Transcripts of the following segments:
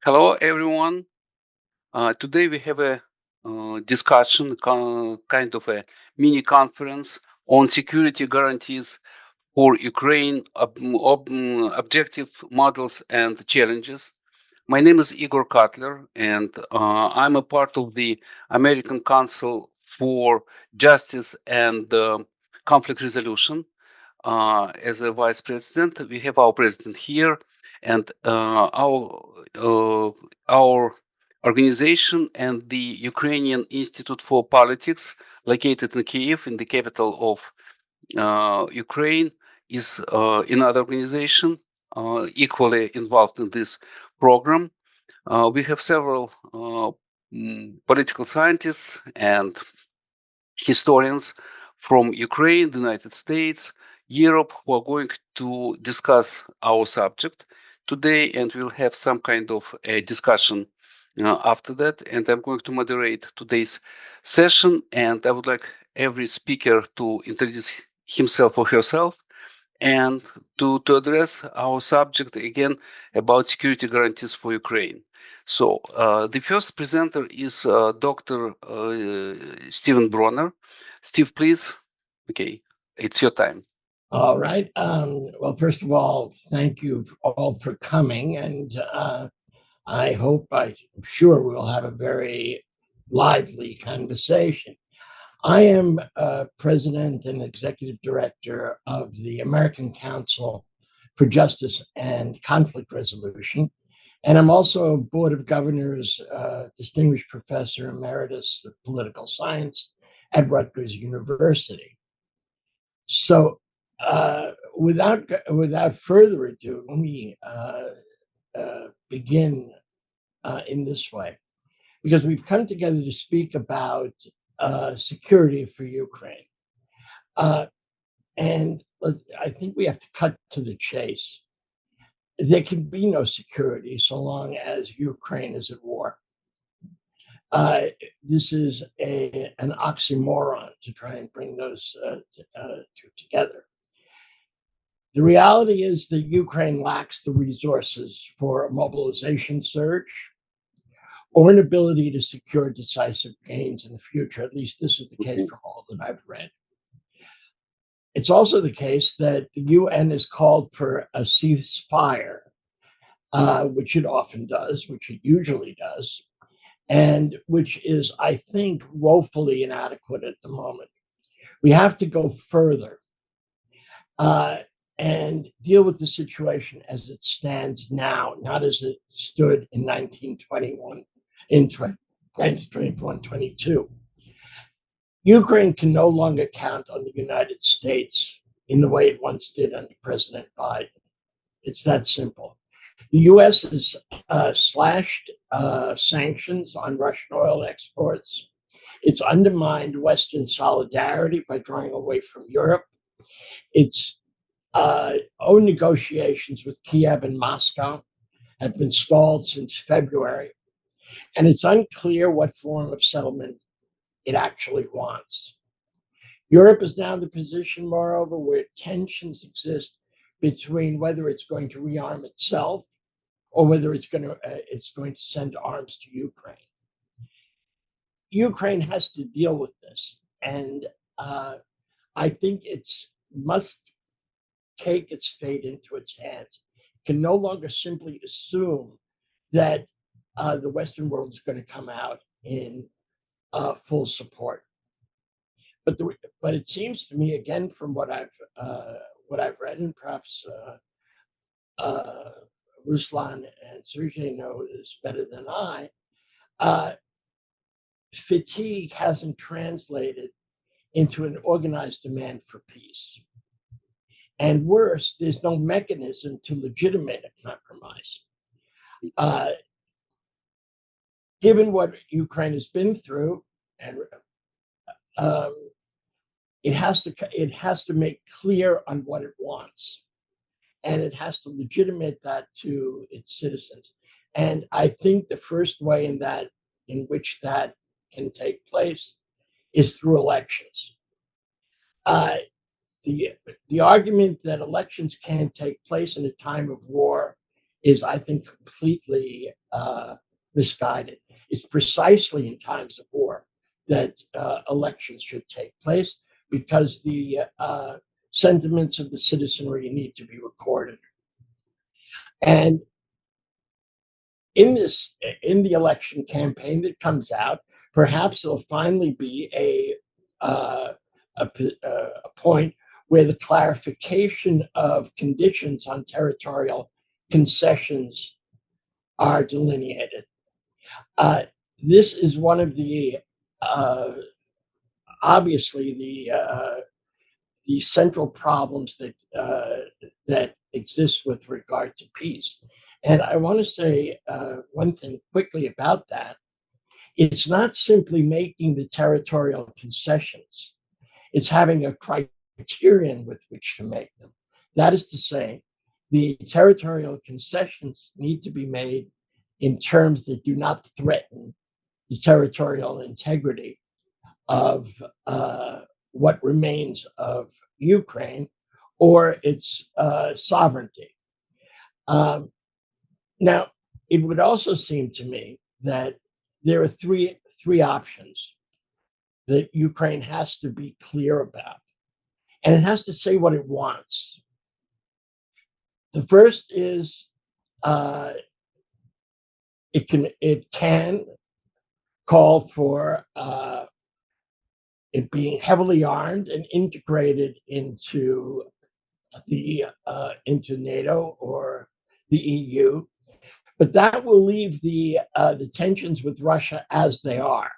Hello, everyone. Today we have a discussion, kind of a mini conference on security guarantees for Ukraine, objective models and challenges. My name is Igor Kotler, and I'm a part of the American Council for Justice and Conflict Resolution. As a vice president, we have our president here, and our organization and the Ukrainian Institute for Politics, located in Kiev, in the capital of Ukraine, is another organization equally involved in this program. We have several political scientists and historians from Ukraine, the United States, Europe, who are going to discuss our subject today, and we'll have some kind of a discussion after that. And I'm going to moderate today's session, and I would like every speaker to introduce himself or herself and to address our subject again about security guarantees for Ukraine. So the first presenter is Dr. Stephen Bronner. Steve, please. Okay, it's your time. All right. Well, first of all, thank you all for coming, and I'm sure we'll have a very lively conversation. I am president and executive director of the American Council for Justice and Conflict Resolution, and I'm also a Board of Governors distinguished professor emeritus of political science at Rutgers University. So, without further ado, let me begin in this way, because we've come together to speak about security for Ukraine, and I think we have to cut to the chase. There can be no security so long as Ukraine is at war. This is an oxymoron to try and bring those two together. The reality is that Ukraine lacks the resources for a mobilization surge or an ability to secure decisive gains in the future. At least this is the case from all that I've read. It's also the case that the UN has called for a ceasefire, which it often does, which it usually does, and which is, I think, woefully inadequate at the moment. We have to go further and deal with the situation as it stands now, not as it stood in 1921, in 1921-22. Ukraine can no longer count on the United States in the way it once did under President Biden. It's that simple. The U.S. has slashed sanctions on Russian oil exports. It's undermined Western solidarity by drawing away from Europe. Its own negotiations with Kiev and Moscow have been stalled since February, and it's unclear what form of settlement it actually wants. Europe is now in the position, moreover, where tensions exist between whether it's going to rearm itself or whether it's going to send arms to Ukraine. Ukraine has to deal with this, and I think it must take its fate into its hands. It can no longer simply assume that the Western world is going to come out in full support. But it seems to me, again, from what I've read, and perhaps Ruslan and Sergey know this better than I, fatigue hasn't translated into an organized demand for peace. And worse, there's no mechanism to legitimate a compromise. Given what Ukraine has been through, and it has to make clear on what it wants, and it has to legitimate that to its citizens. And I think the first way in which that can take place is through elections. The argument that elections can't take place in a time of war is, I think, completely misguided. It's precisely in times of war that elections should take place, because the sentiments of the citizenry need to be recorded. And in the election campaign that comes out, perhaps there'll finally be a point where the clarification of conditions on territorial concessions are delineated. This is one of the obviously the central problems that exist with regard to peace. And I want to say one thing quickly about that. It's not simply making the territorial concessions, it's having a criterion with which to make them. That is to say, the territorial concessions need to be made in terms that do not threaten the territorial integrity of what remains of Ukraine or its sovereignty. Now, it would also seem to me that there are three options that Ukraine has to be clear about, and it has to say what it wants. The first is it can call for it being heavily armed and integrated into NATO or the EU, but that will leave the tensions with Russia as they are,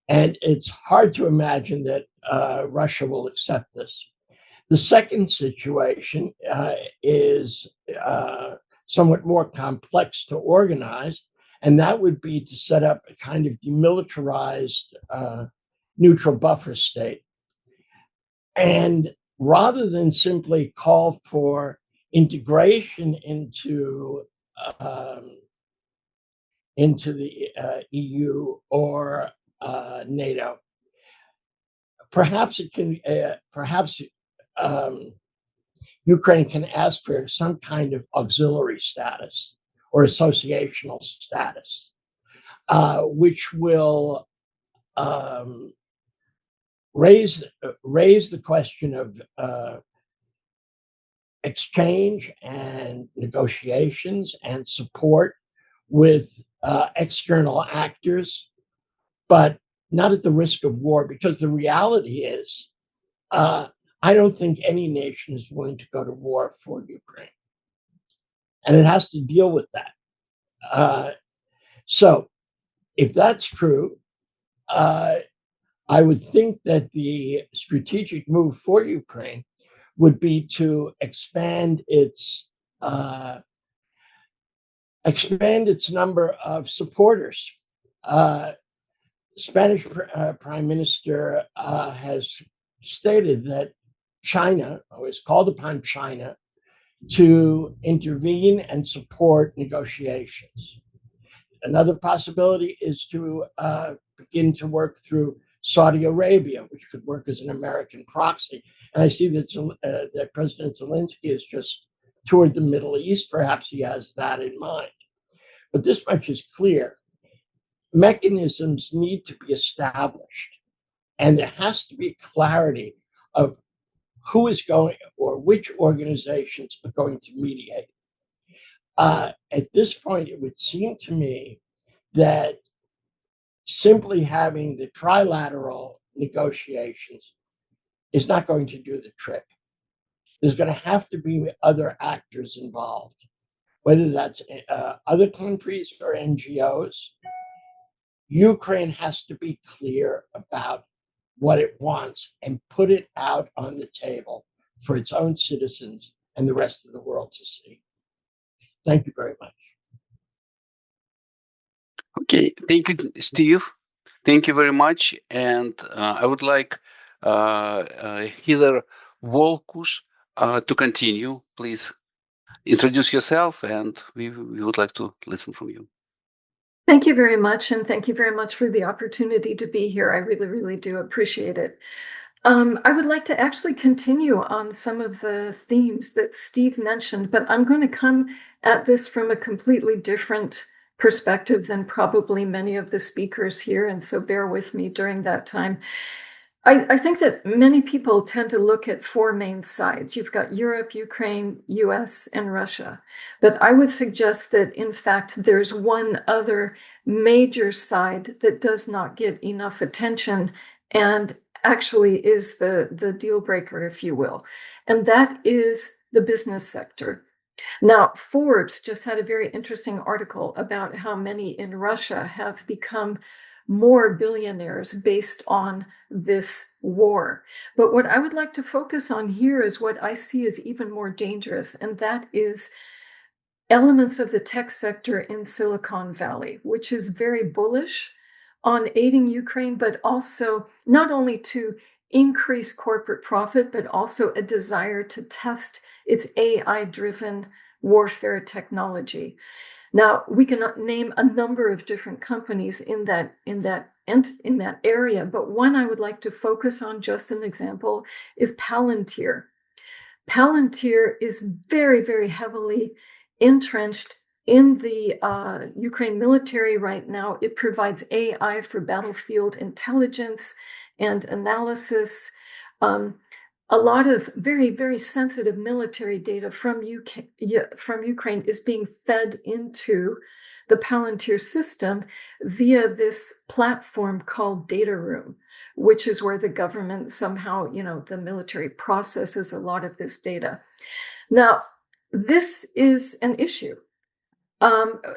and it's hard to imagine that Russia will accept this. The second situation is somewhat more complex to organize, and that would be to set up a kind of demilitarized neutral buffer state. And rather than simply call for integration into the EU or NATO, perhaps Ukraine can ask for some kind of auxiliary status or associational status, which will raise the question of exchange and negotiations and support with external actors, but not at the risk of war, because the reality is I don't think any nation is willing to go to war for Ukraine, and it has to deal with that. So if that's true, I would think that the strategic move for Ukraine would be to expand its number of supporters. Spanish Prime Minister has stated that China, or has called upon China to intervene and support negotiations. Another possibility is to begin to work through Saudi Arabia, which could work as an American proxy. And I see that President Zelensky has just toured the Middle East. Perhaps he has that in mind. But this much is clear. Mechanisms need to be established, and there has to be clarity of who is going, or which organizations are going to mediate. At this point, it would seem to me that simply having the trilateral negotiations is not going to do the trick. There's going to have to be other actors involved, whether that's other countries or NGOs. Ukraine has to be clear about what it wants and put it out on the table for its own citizens and the rest of the world to see. Thank you very much. Okay, thank you, Steve. Thank you very much. And I would like Heather Wokusch to continue. Please introduce yourself, and we would like to listen from you. Thank you very much, and thank you very much for the opportunity to be here. I really, really do appreciate it. I would like to actually continue on some of the themes that Steve mentioned, but I'm going to come at this from a completely different perspective than probably many of the speakers here, and so bear with me during that time. I think that many people tend to look at four main sides. You've got Europe, Ukraine, US, and Russia. But I would suggest that, in fact, there's one other major side that does not get enough attention and actually is the deal breaker, if you will. And that is the business sector. Now, Forbes just had a very interesting article about how many in Russia have become more billionaires based on this war. But what I would like to focus on here is what I see as even more dangerous, and that is elements of the tech sector in Silicon Valley, which is very bullish on aiding Ukraine, but also not only to increase corporate profit, but also a desire to test its AI-driven warfare technology. Now, we can name a number of different companies in that area, but one I would like to focus on, just an example, is Palantir. Palantir is very, very heavily entrenched in the Ukraine military right now. It provides AI for battlefield intelligence and analysis. A lot of very, very sensitive military data from Ukraine is being fed into the Palantir system via this platform called Data Room, which is where the government somehow, the military processes a lot of this data. Now, this is an issue,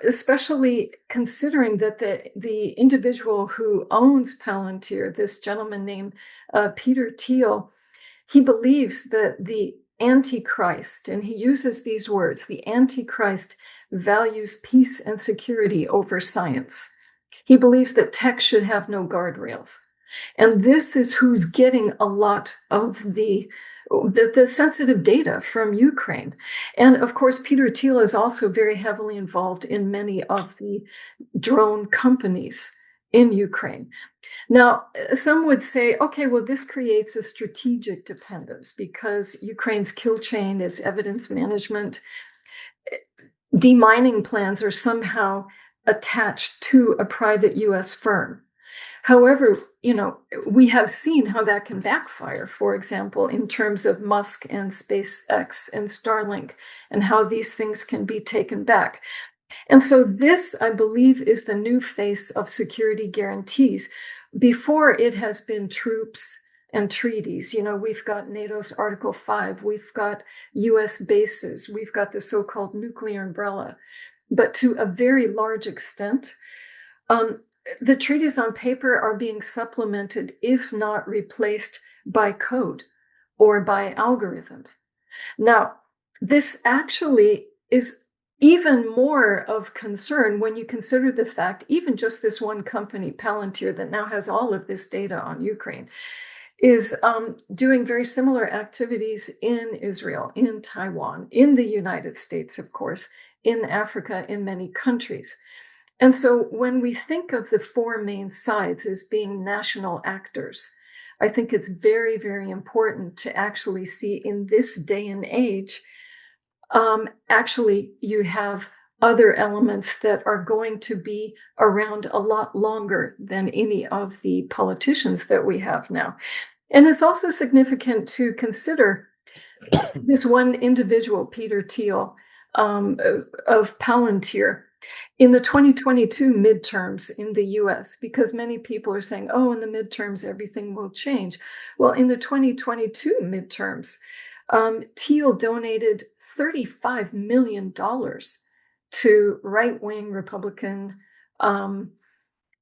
especially considering that the individual who owns Palantir, this gentleman named Peter Thiel, he believes that the Antichrist, and he uses these words, the Antichrist values peace and security over science. He believes that tech should have no guardrails. And this is who's getting a lot of the sensitive data from Ukraine. And of course, Peter Thiel is also very heavily involved in many of the drone companies in Ukraine. Now, some would say, okay, well, this creates a strategic dependence because Ukraine's kill chain, its evidence management, demining plans are somehow attached to a private US firm. However, we have seen how that can backfire, for example, in terms of Musk and SpaceX and Starlink, and how these things can be taken back. And so this, I believe, is the new face of security guarantees. Before, it has been troops and treaties. We've got NATO's Article 5, we've got US bases, we've got the so-called nuclear umbrella. But to a very large extent, the treaties on paper are being supplemented, if not replaced, by code or by algorithms. Now, this actually is even more of concern when you consider the fact, even just this one company, Palantir, that now has all of this data on Ukraine, is doing very similar activities in Israel, in Taiwan, in the United States, of course, in Africa, in many countries. And so when we think of the four main sides as being national actors, I think it's very, very important to actually see in this day and age, actually you have other elements that are going to be around a lot longer than any of the politicians that we have now. And it's also significant to consider this one individual, Peter Thiel, of Palantir, in the 2022 midterms in the US, because many people are saying, oh, in the midterms, everything will change. Well, in the 2022 midterms, Thiel donated $35 million to right-wing Republican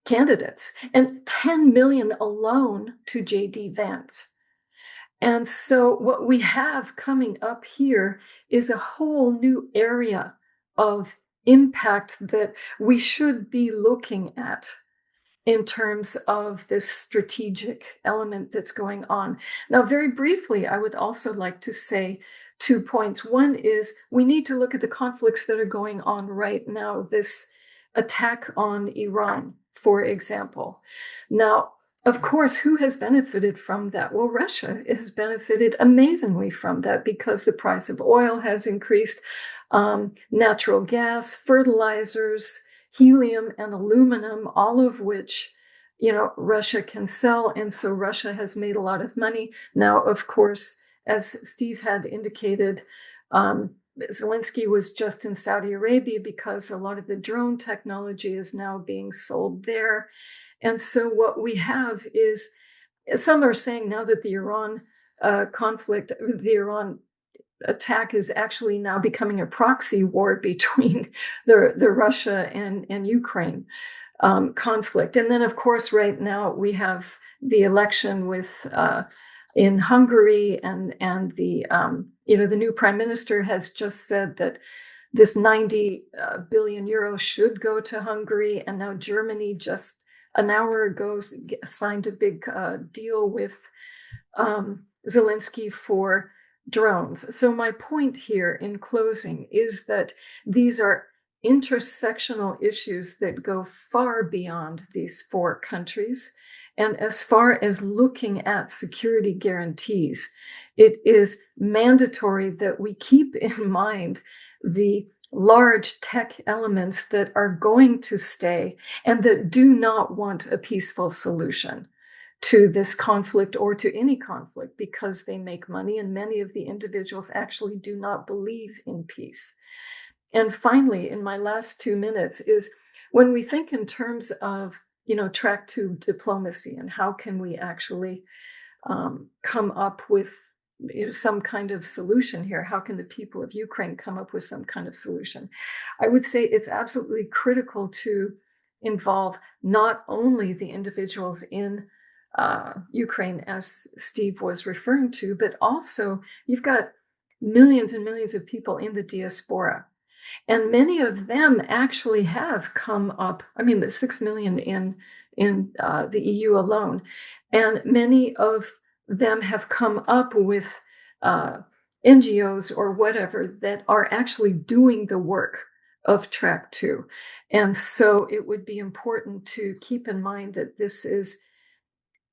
candidates, and 10 million alone to J.D. Vance. And so what we have coming up here is a whole new area of impact that we should be looking at in terms of this strategic element that's going on. Now, very briefly, I would also like to say 2 points. One is we need to look at the conflicts that are going on right now, this attack on Iran, for example. Now, of course, who has benefited from that? Well, Russia has benefited amazingly from that because the price of oil has increased, natural gas, fertilizers, helium, and aluminum, all of which, Russia can sell. And so Russia has made a lot of money. Now, of course, as Steve had indicated, Zelensky was just in Saudi Arabia because a lot of the drone technology is now being sold there. And so what we have is, some are saying now that the Iran the Iran attack is actually now becoming a proxy war between the Russia and Ukraine conflict. And then, of course, right now we have the election in Hungary, and the the new prime minister has just said that this 90 billion euros should go to Hungary, and now Germany just an hour ago signed a big deal with Zelensky for drones. So my point here in closing is that these are intersectional issues that go far beyond these four countries. And as far as looking at security guarantees, it is mandatory that we keep in mind the large tech elements that are going to stay and that do not want a peaceful solution to this conflict or to any conflict because they make money, and many of the individuals actually do not believe in peace. And finally, in my last 2 minutes, is when we think in terms of track to diplomacy and how can we actually come up with some kind of solution here. How can the people of Ukraine come up with some kind of solution? I would say it's absolutely critical to involve not only the individuals in Ukraine, as Steve was referring to, but also you've got millions and millions of people in the diaspora. And many of them actually have come up. I mean, the 6 million in the EU alone, and many of them have come up with NGOs or whatever that are actually doing the work of Track 2. And so it would be important to keep in mind that this is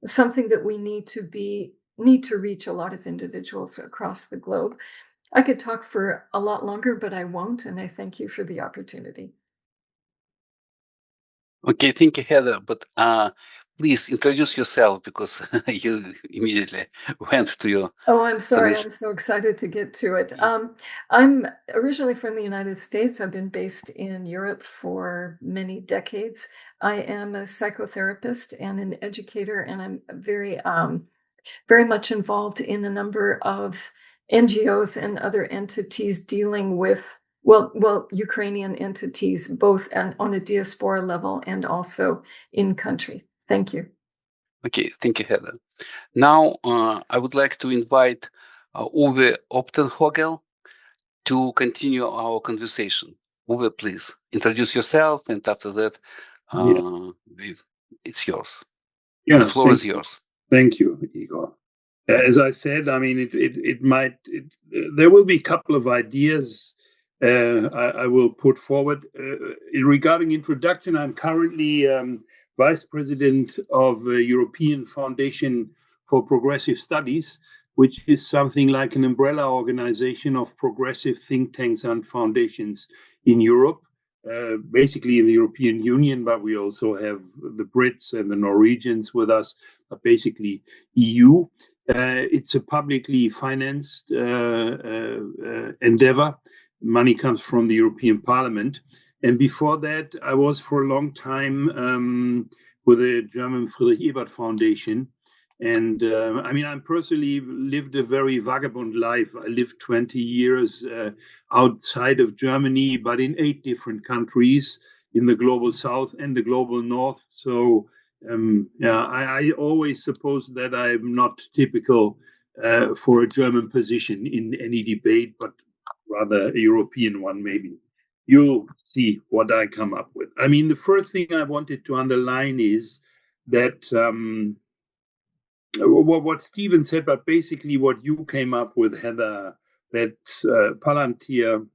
something that we need to reach a lot of individuals across the globe. I could talk for a lot longer, but I won't, and I thank you for the opportunity. Okay, thank you, Heather. But please introduce yourself because you immediately went to your. Oh, I'm sorry. I'm so excited to get to it. I'm originally from the United States. I've been based in Europe for many decades. I am a psychotherapist and an educator, and I'm very much involved in a number of NGOs and other entities dealing with, Ukrainian entities, both on a diaspora level and also in country. Thank you. Okay, thank you, Heather. Now, I would like to invite Uwe Optenhögel to continue our conversation. Uwe, please introduce yourself, and after that, it's yours. Yeah, the floor is yours. Thank you, Igor. As I said, I mean, there will be a couple of ideas I will put forward. Regarding introduction, I'm currently Vice President of the European Foundation for Progressive Studies, which is something like an umbrella organization of progressive think tanks and foundations in Europe, basically in the European Union, but we also have the Brits and the Norwegians with us, but basically EU. It's a publicly financed endeavor. Money comes from the European Parliament. And before that, I was for a long time with the German Friedrich Ebert Foundation. And I mean, I personally lived a very vagabond life. I lived 20 years outside of Germany, but in 8 different countries in the global south and the global north. So I always suppose that I'm not typical for a German position in any debate, but rather a European one, maybe. You'll see what I come up with. I mean, the first thing I wanted to underline is that what Stephen said, but basically what you came up with, Heather, that Palantir,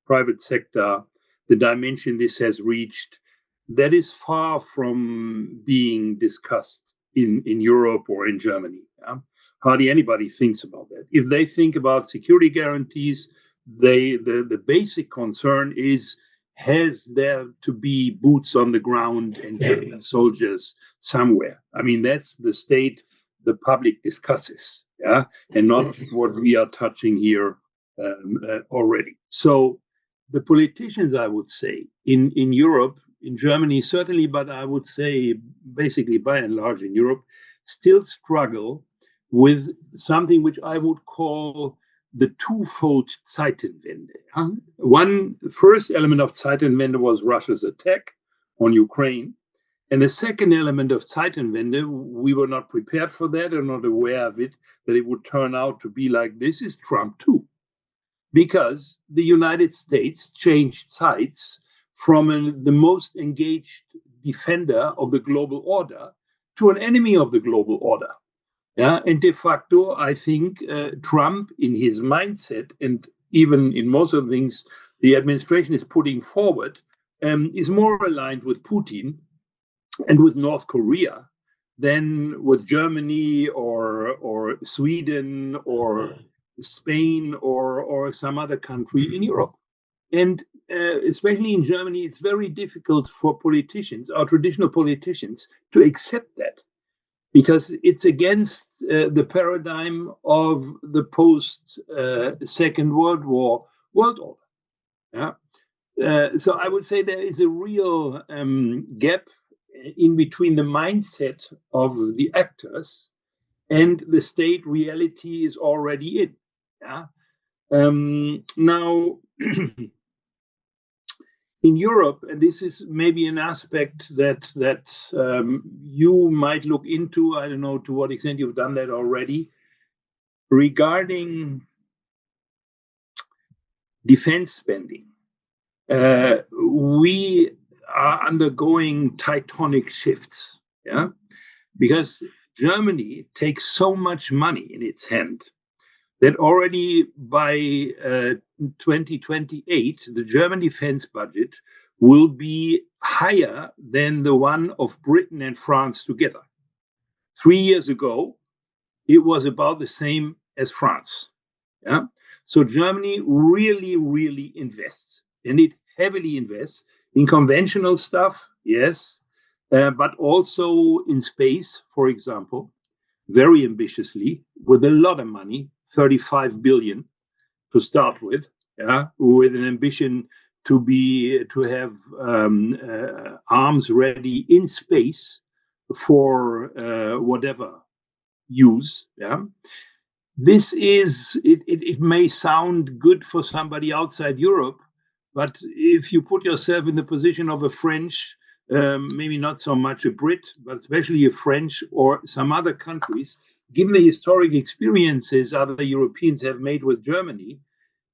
private sector, the dimension this has reached, that is far from being discussed. in Europe or in Germany. Yeah? Hardly anybody thinks about that. If they think about security guarantees, the basic concern is, has there to be boots on the ground and German soldiers somewhere? I mean, that's the state the public discusses, yeah, and not what we are touching here already. So the politicians, I would say, in Europe, in Germany certainly, but I would say basically by and large in Europe, still struggle with something which I would call the twofold Zeitenwende. One first element of Zeitenwende was Russia's attack on Ukraine. And the second element of Zeitenwende, we were not prepared for that or not aware of it, that it would turn out to be like this, is Trump too. Because the United States changed sides from the most engaged defender of the global order to an enemy of the global order. Yeah, and de facto, I think Trump, in his mindset, and even in most of the things the administration is putting forward, is more aligned with Putin and with North Korea than with Germany or Sweden or Spain or some other country in Europe. And especially in Germany, it's very difficult for politicians, our traditional politicians, to accept that, because it's against the paradigm of the post-Second World War world order. Yeah? So I would say there is a real gap in between the mindset of the actors and the state reality is already in. Yeah? Now, in Europe, and this is maybe an aspect that you might look into, I don't know to what extent you've done that already, regarding defense spending. We are undergoing tectonic shifts, yeah, because Germany takes so much money in its hand that already by 2028, the German defense budget will be higher than the one of Britain and France together. 3 years ago, it was about the same as France. Yeah? So Germany really, really invests, and it heavily invests in conventional stuff, yes, but also in space, for example, very ambitiously, with a lot of money, 35 billion to start with, yeah, with an ambition to have arms ready in space for whatever use. Yeah, this is it may sound good for somebody outside Europe, but if you put yourself in the position of a French, maybe not so much a Brit, but especially a French or some other countries, given the historic experiences other Europeans have made with Germany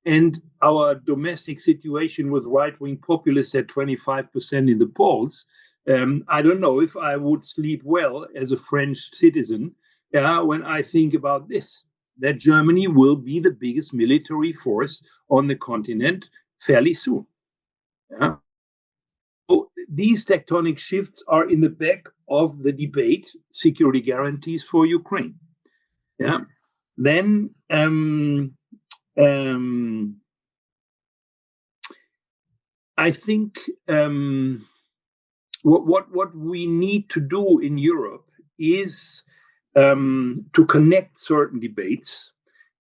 and our domestic situation with right-wing populists at 25% in the polls, I don't know if I would sleep well as a French citizen when I think about this, that Germany will be the biggest military force on the continent fairly soon. Yeah? So these tectonic shifts are in the back of the debate, security guarantees for Ukraine. Yeah. Then I think what we need to do in Europe is to connect certain debates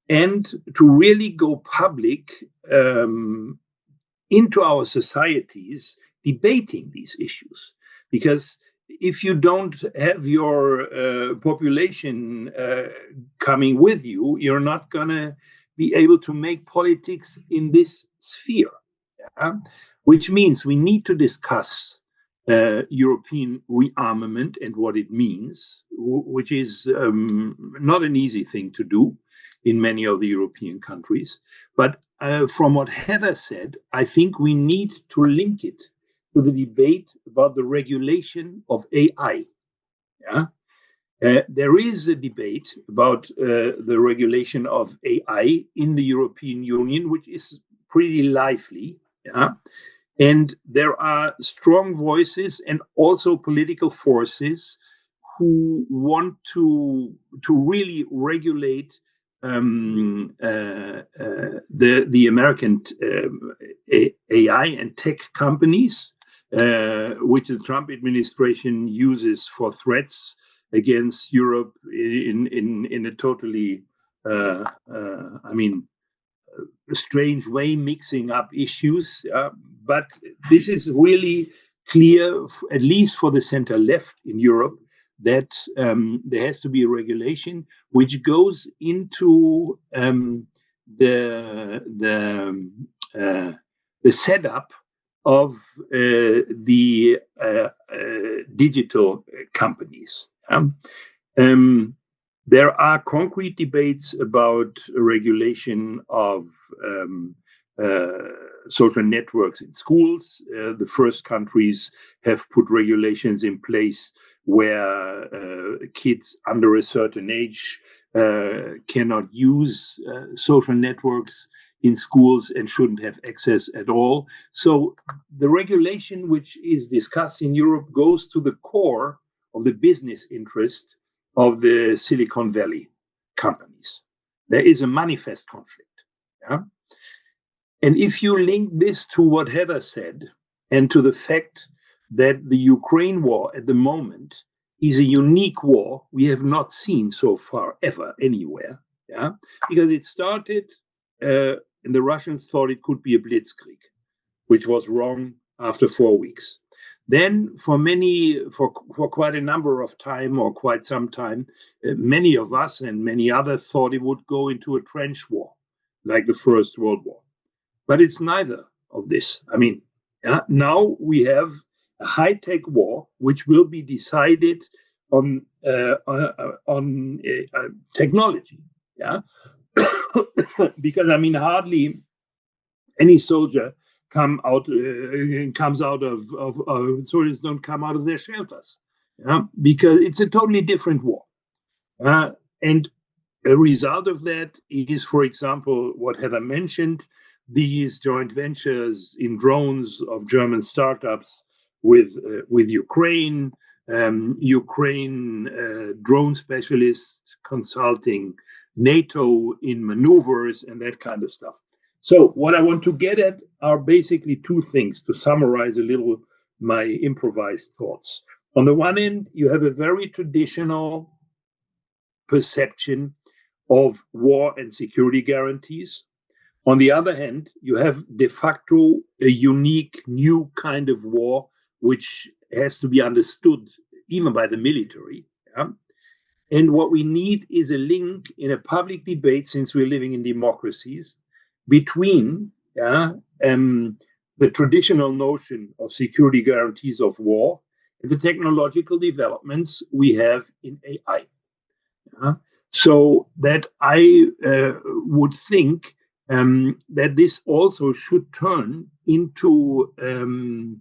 and to really go public into our societies debating these issues. Because if you don't have your population coming with you, you're not going to be able to make politics in this sphere. Yeah? Which means we need to discuss European rearmament and what it means, which is not an easy thing to do in many of the European countries. But from what Heather said, I think we need to link it to the debate about the regulation of AI. Yeah? There is a debate about the regulation of AI in the European Union, which is pretty lively. Yeah? And there are strong voices and also political forces who want to really regulate the American AI and tech companies, which the Trump administration uses for threats against Europe in a totally, a strange way, mixing up issues. But this is really clear, at least for the center left in Europe, that there has to be a regulation which goes into the setup of the digital companies. There are concrete debates about regulation of social networks in schools. The first countries have put regulations in place where kids under a certain age cannot use social networks in schools and shouldn't have access at all. So the regulation which is discussed in Europe goes to the core of the business interest of the Silicon Valley companies. There is a manifest conflict. Yeah? And if you link this to what Heather said and to the fact that the Ukraine war at the moment is a unique war we have not seen so far ever anywhere, yeah? Because it started, and the Russians thought it could be a blitzkrieg, which was wrong after 4 weeks. Then for quite a number of time, or quite some time, many of us and many others thought it would go into a trench war, like the First World War. But it's neither of this. Now we have a high-tech war, which will be decided on technology. Yeah, because hardly any soldier comes out of soldiers don't come out of their shelters, yeah? Because it's a totally different war. And a result of that is, for example, what Heather mentioned, these joint ventures in drones of German startups with Ukraine, drone specialists consulting NATO in maneuvers and that kind of stuff. So what I want to get at are basically two things to summarize a little my improvised thoughts. On the one end, you have a very traditional perception of war and security guarantees. On the other hand, you have de facto a unique new kind of war, which has to be understood even by the military. Yeah? And what we need is a link in a public debate, since we're living in democracies, between the traditional notion of security guarantees of war and the technological developments we have in AI. So that I would think that this also should turn into an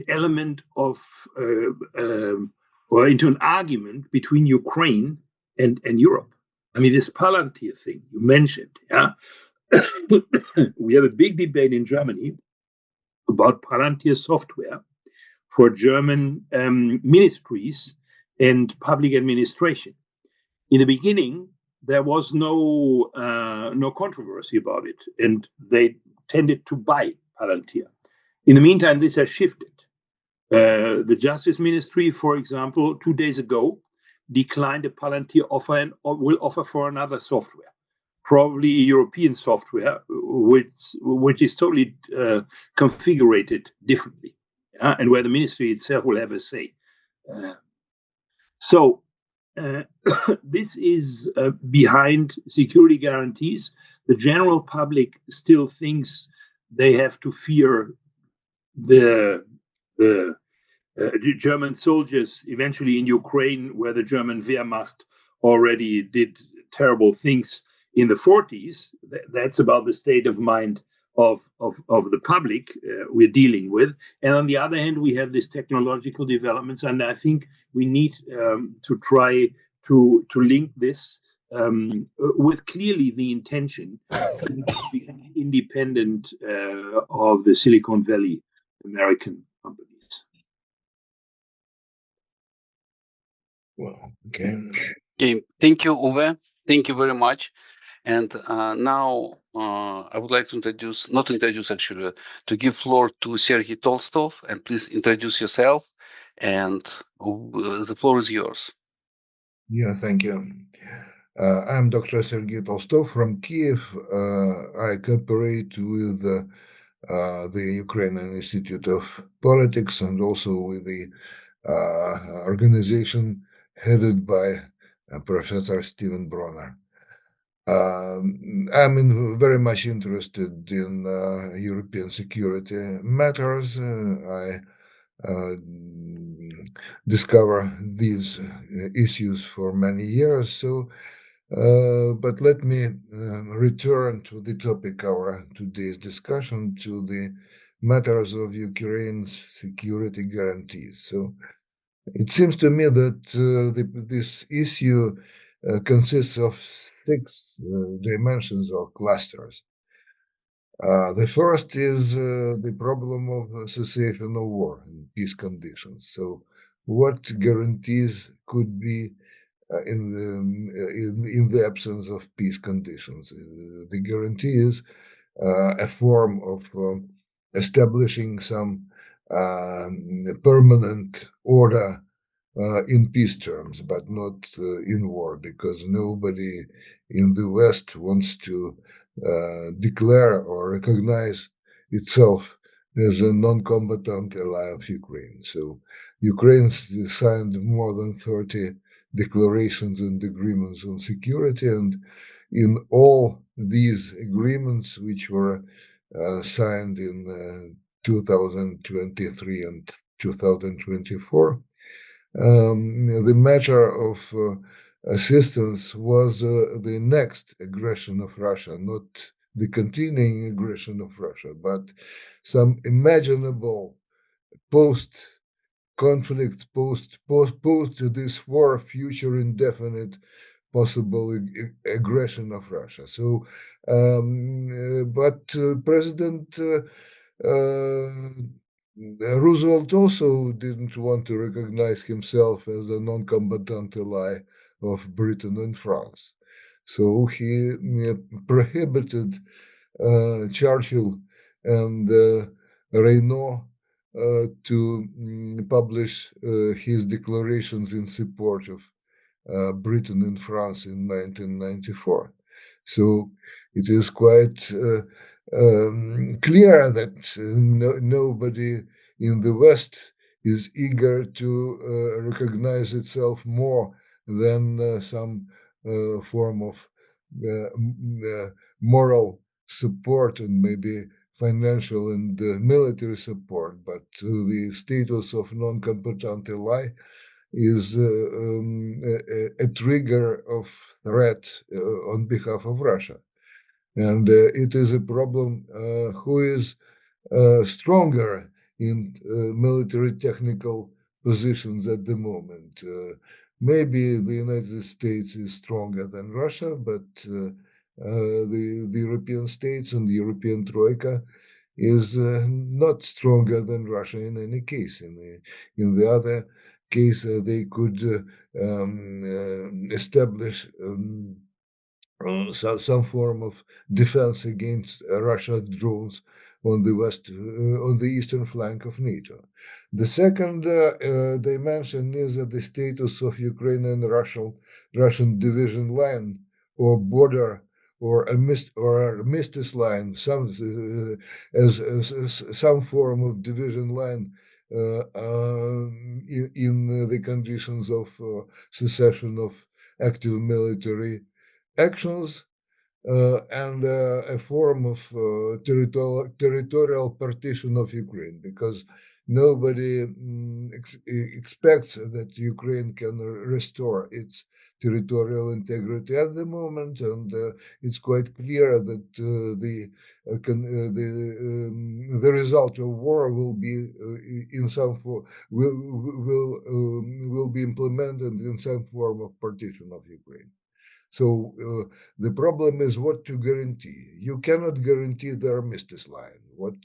element of or into an argument between Ukraine and Europe. This Palantir thing you mentioned, yeah. We have a big debate in Germany about Palantir software for German ministries and public administration. In the beginning, there was no controversy about it, and they tended to buy Palantir. In the meantime, this has shifted. The Justice Ministry, for example, 2 days ago, declined a Palantir offer and will offer for another software, probably European software, which is totally configured differently, and where the ministry itself will have a say. So this is behind security guarantees. The general public still thinks they have to fear the German soldiers eventually in Ukraine, where the German Wehrmacht already did terrible things in the 40s. That's about the state of mind of the public we're dealing with. And on the other hand, we have these technological developments, and I think we need to try to link this with clearly the intention to become independent of the Silicon Valley American companies. Well, okay. Okay, thank you, Uwe. Thank you very much. And now I would like to to give floor to Sergey Tolstov, and please introduce yourself, and the floor is yours. Yeah, thank you. I'm Dr. Sergey Tolstov from Kiev. I cooperate with the Ukrainian Institute of Politics and also with the organization headed by Professor Stephen Bronner. I'm very much interested in European security matters. I discover these issues for many years. So, but let me return to the topic of our today's discussion, to the matters of Ukraine's security guarantees. So, it seems to me that this issue consists of six dimensions or clusters. The first is the problem of cessation of war in peace conditions. So, what guarantees could be in the absence of peace conditions? The guarantee is a form of establishing some permanent order in peace terms, but not in war, because nobody in the West wants to declare or recognize itself as a non-combatant ally of Ukraine. So Ukraine signed more than 30 declarations and agreements on security, and in all these agreements, which were signed in 2023 and 2024, the matter of assistance was the next aggression of Russia, not the continuing aggression of Russia, but some imaginable post-conflict, post this war, future indefinite possible aggression of Russia. So, but President Roosevelt also didn't want to recognize himself as a non-combatant ally of Britain and France. So he prohibited Churchill and Reynaud to publish his declarations in support of Britain and France in 1994. So it is quite clear that nobody in the West is eager to recognize itself more than some form of moral support and maybe financial and military support, but the status of non-combatant ally is a trigger of threat on behalf of Russia. And it is a problem who is stronger in military technical positions at the moment. Maybe the United States is stronger than Russia, but the European states and the European Troika is not stronger than Russia in any case. In the other case, they could establish some form of defense against Russia's drones on the eastern flank of NATO. The second dimension is the status of Ukrainian Russian division line or border or armistice line, as some form of division line in the conditions of cessation of active military actions and a form of territorial partition of Ukraine, because nobody expects that Ukraine can restore its territorial integrity at the moment, and it's quite clear that the result of war will be in some form will be implemented in some form of partition of Ukraine. So the problem is what to guarantee. You cannot guarantee the armistice line. What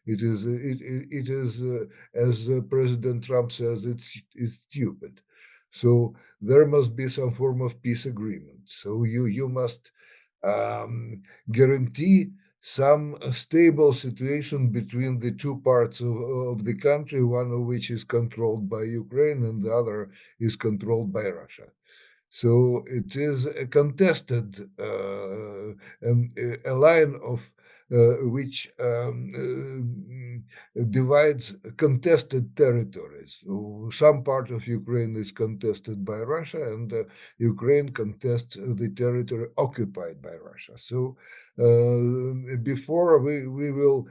it is, as President Trump says, it's stupid. So there must be some form of peace agreement. So you must guarantee some stable situation between the two parts of the country, one of which is controlled by Ukraine and the other is controlled by Russia. So it is a contested a line of which divides contested territories. Some part of Ukraine is contested by Russia, and Ukraine contests the territory occupied by Russia. So before we will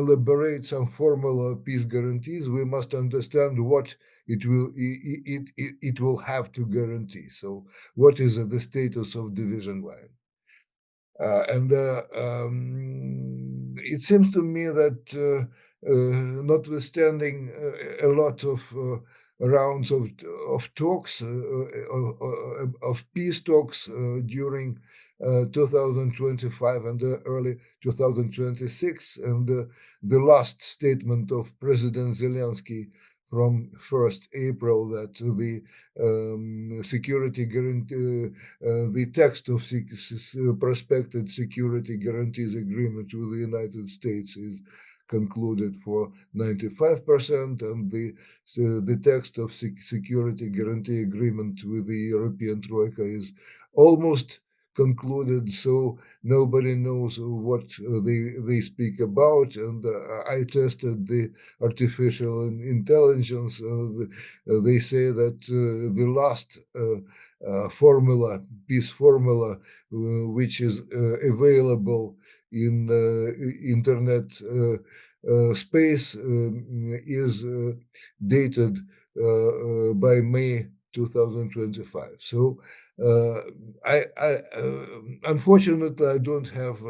elaborate some formal peace guarantees, we must understand what it will have to guarantee. So what is the status of division line? And it seems to me that notwithstanding a lot of rounds of talks, of peace talks during 2025 and early 2026, and the last statement of President Zelensky from 1st April that the security guarantee, the text of prospective security guarantees agreement with the United States is concluded for 95%, and the text of security guarantee agreement with the European Troika is almost concluded, so nobody knows what they speak about. And I tested the artificial intelligence. They say that the last peace formula, which is available in internet space, is dated by May 2025. So I unfortunately I don't have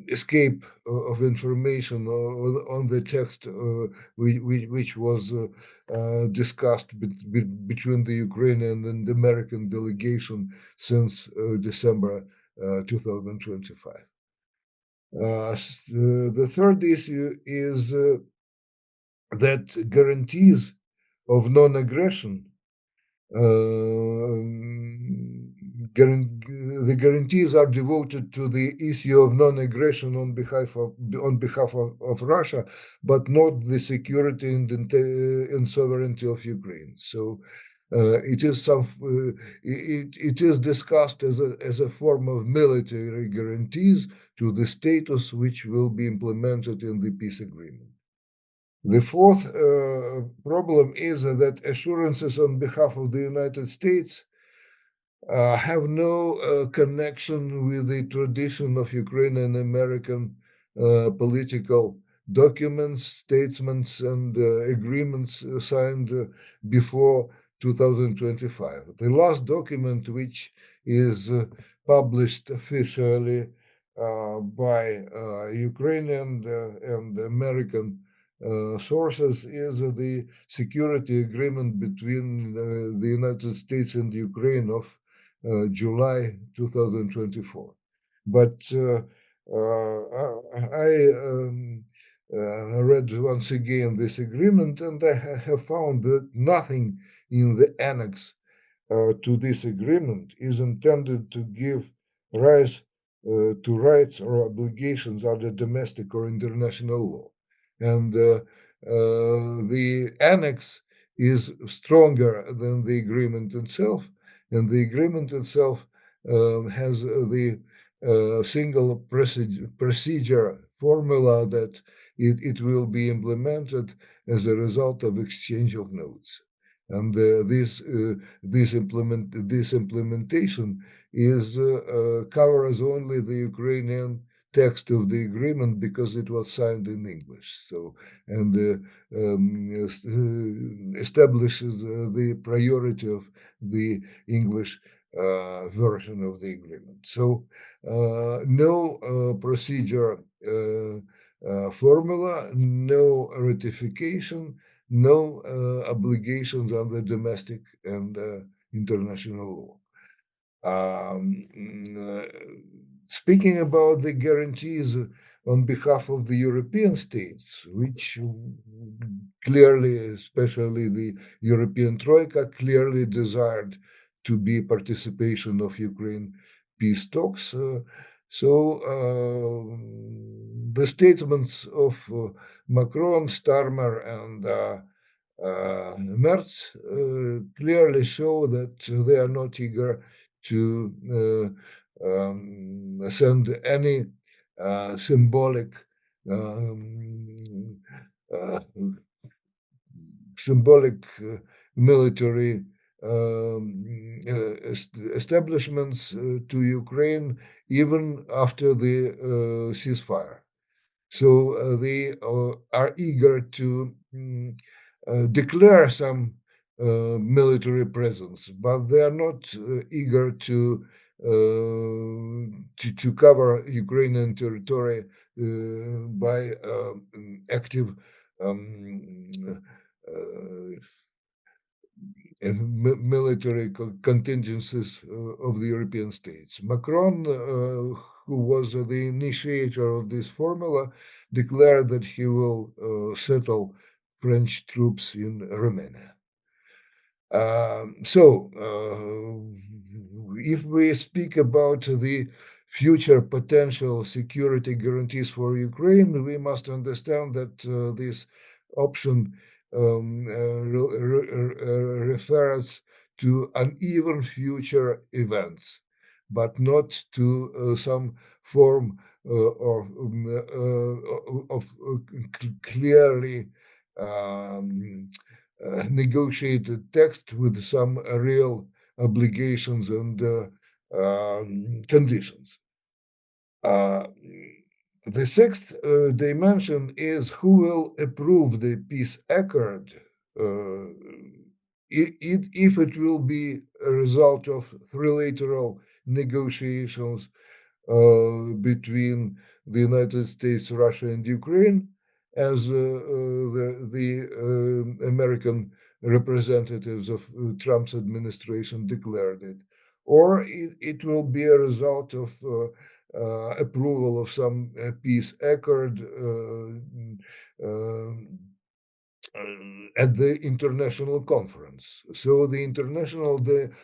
escape of information on the text which was discussed between the Ukrainian and the American delegation since December 2025. The third issue is that guarantees of non-aggression, the guarantees are devoted to the issue of non-aggression on behalf of Russia, but not the security and sovereignty of Ukraine. So it is discussed as a form of military guarantees to the status which will be implemented in the peace agreement. The fourth problem is that assurances on behalf of the United States have no connection with the tradition of Ukrainian American political documents, statements, and agreements signed before 2025. The last document, which is published officially by Ukrainian and American sources, is the security agreement between the United States and Ukraine of July 2024. But I read once again this agreement, and I have found that nothing in the annex to this agreement is intended to give rise to rights or obligations under domestic or international law. And the annex is stronger than the agreement itself, and the agreement itself has the single procedure formula that it will be implemented as a result of exchange of notes. And this implementation is covers only the Ukrainian text of the agreement because it was signed in English. So and establishes the priority of the English version of the agreement. So no procedure formula, no ratification, no obligations under domestic and international law. Speaking about the guarantees on behalf of the European states, which clearly, especially the European Troika, clearly desired to be participation of Ukraine peace talks. The statements of Macron, Starmer, and Merz clearly show that they are not eager to send any symbolic military establishments to Ukraine even after the ceasefire. So they are eager to declare some military presence, but they are not eager to cover Ukrainian territory by active military contingencies of the European states. Macron, who was the initiator of this formula, declared that he will settle French troops in Romania. If we speak about the future potential security guarantees for Ukraine, we must understand that this option refers to uneven future events, but not to some form of clearly negotiated text with some real obligations and conditions. The sixth dimension is who will approve the peace accord if it will be a result of trilateral negotiations between the United States, Russia, and Ukraine, as the American representatives of Trump's administration declared it, or it will be a result of approval of some peace accord at the international conference. So the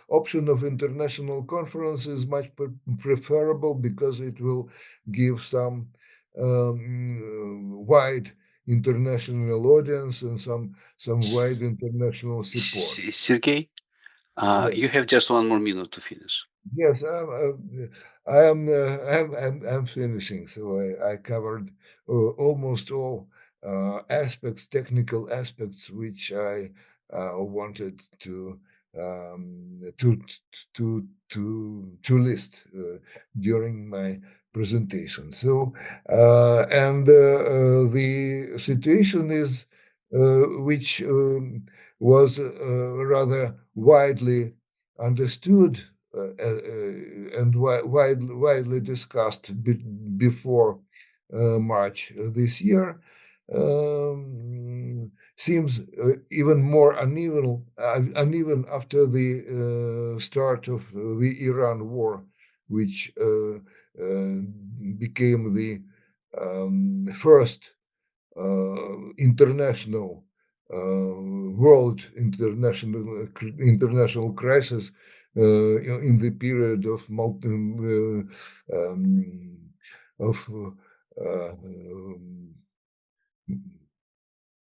option of international conference is much preferable because it will give some wide international audience and some wide international support. Sergey, Yes. you have just 1 more minute to finish. Yes, I'm finishing. So I covered almost all aspects, technical aspects, which I wanted to list during my presentation. So the situation is which was rather widely understood and widely discussed before March this year, seems even more uneven after the start of the Iran war, which became the first international crisis in the period of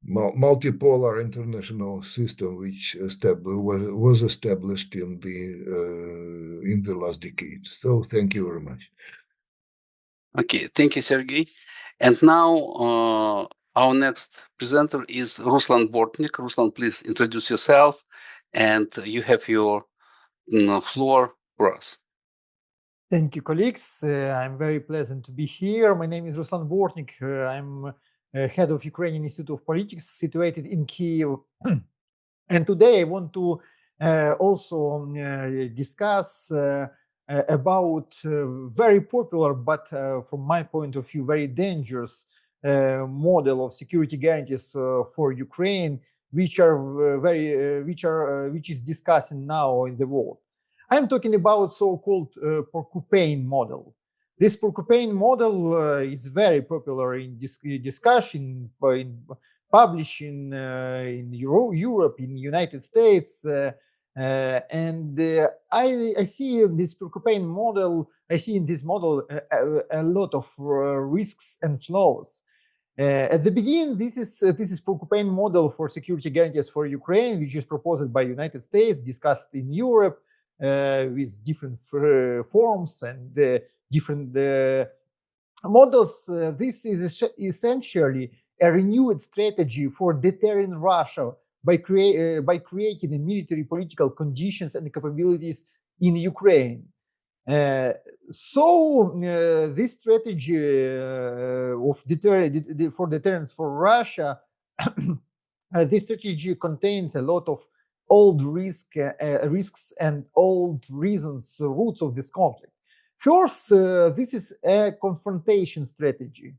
multipolar international system, which was established in the last decade. So thank you very much. Okay, thank you, Sergey. And now our next presenter is Ruslan Bortnik. Ruslan, please introduce yourself, and you have your floor for us. Thank you, colleagues. I'm very pleasant to be here. My name is Ruslan Bortnik. I'm head of Ukrainian Institute of Politics, situated in Kyiv. And today I want to also discuss about very popular, but from my point of view, very dangerous model of security guarantees for Ukraine, which is discussing now in the world. I'm talking about so-called porcupine model. This porcupine model is very popular in discussion published in Europe, in United States, and I see this Porcupine model. I see in this model a lot of risks and flaws. At the beginning, this is Porcupine model for security guarantees for Ukraine, which is proposed by United States, discussed in Europe with different forms and different models. This is essentially a renewed strategy for deterring Russia by creating a military political conditions and capabilities in Ukraine. This strategy for deterrence for Russia, this strategy contains a lot of old risks and old reasons, roots of this conflict. First, this is a confrontation strategy.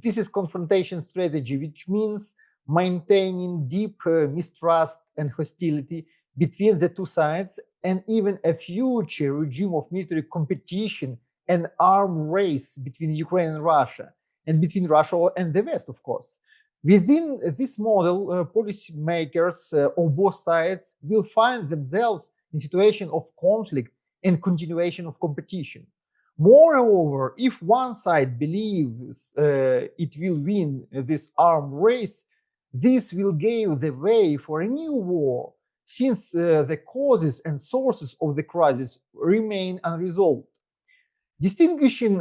This is confrontation strategy, which means maintaining deep mistrust and hostility between the two sides, and even a future regime of military competition and arms race between Ukraine and Russia, and between Russia and the West, of course. Within this model, policymakers on both sides will find themselves in situation of conflict and continuation of competition. Moreover, if one side believes it will win this arms race, this will give the way for a new war, since the causes and sources of the crisis remain unresolved. Distinguishing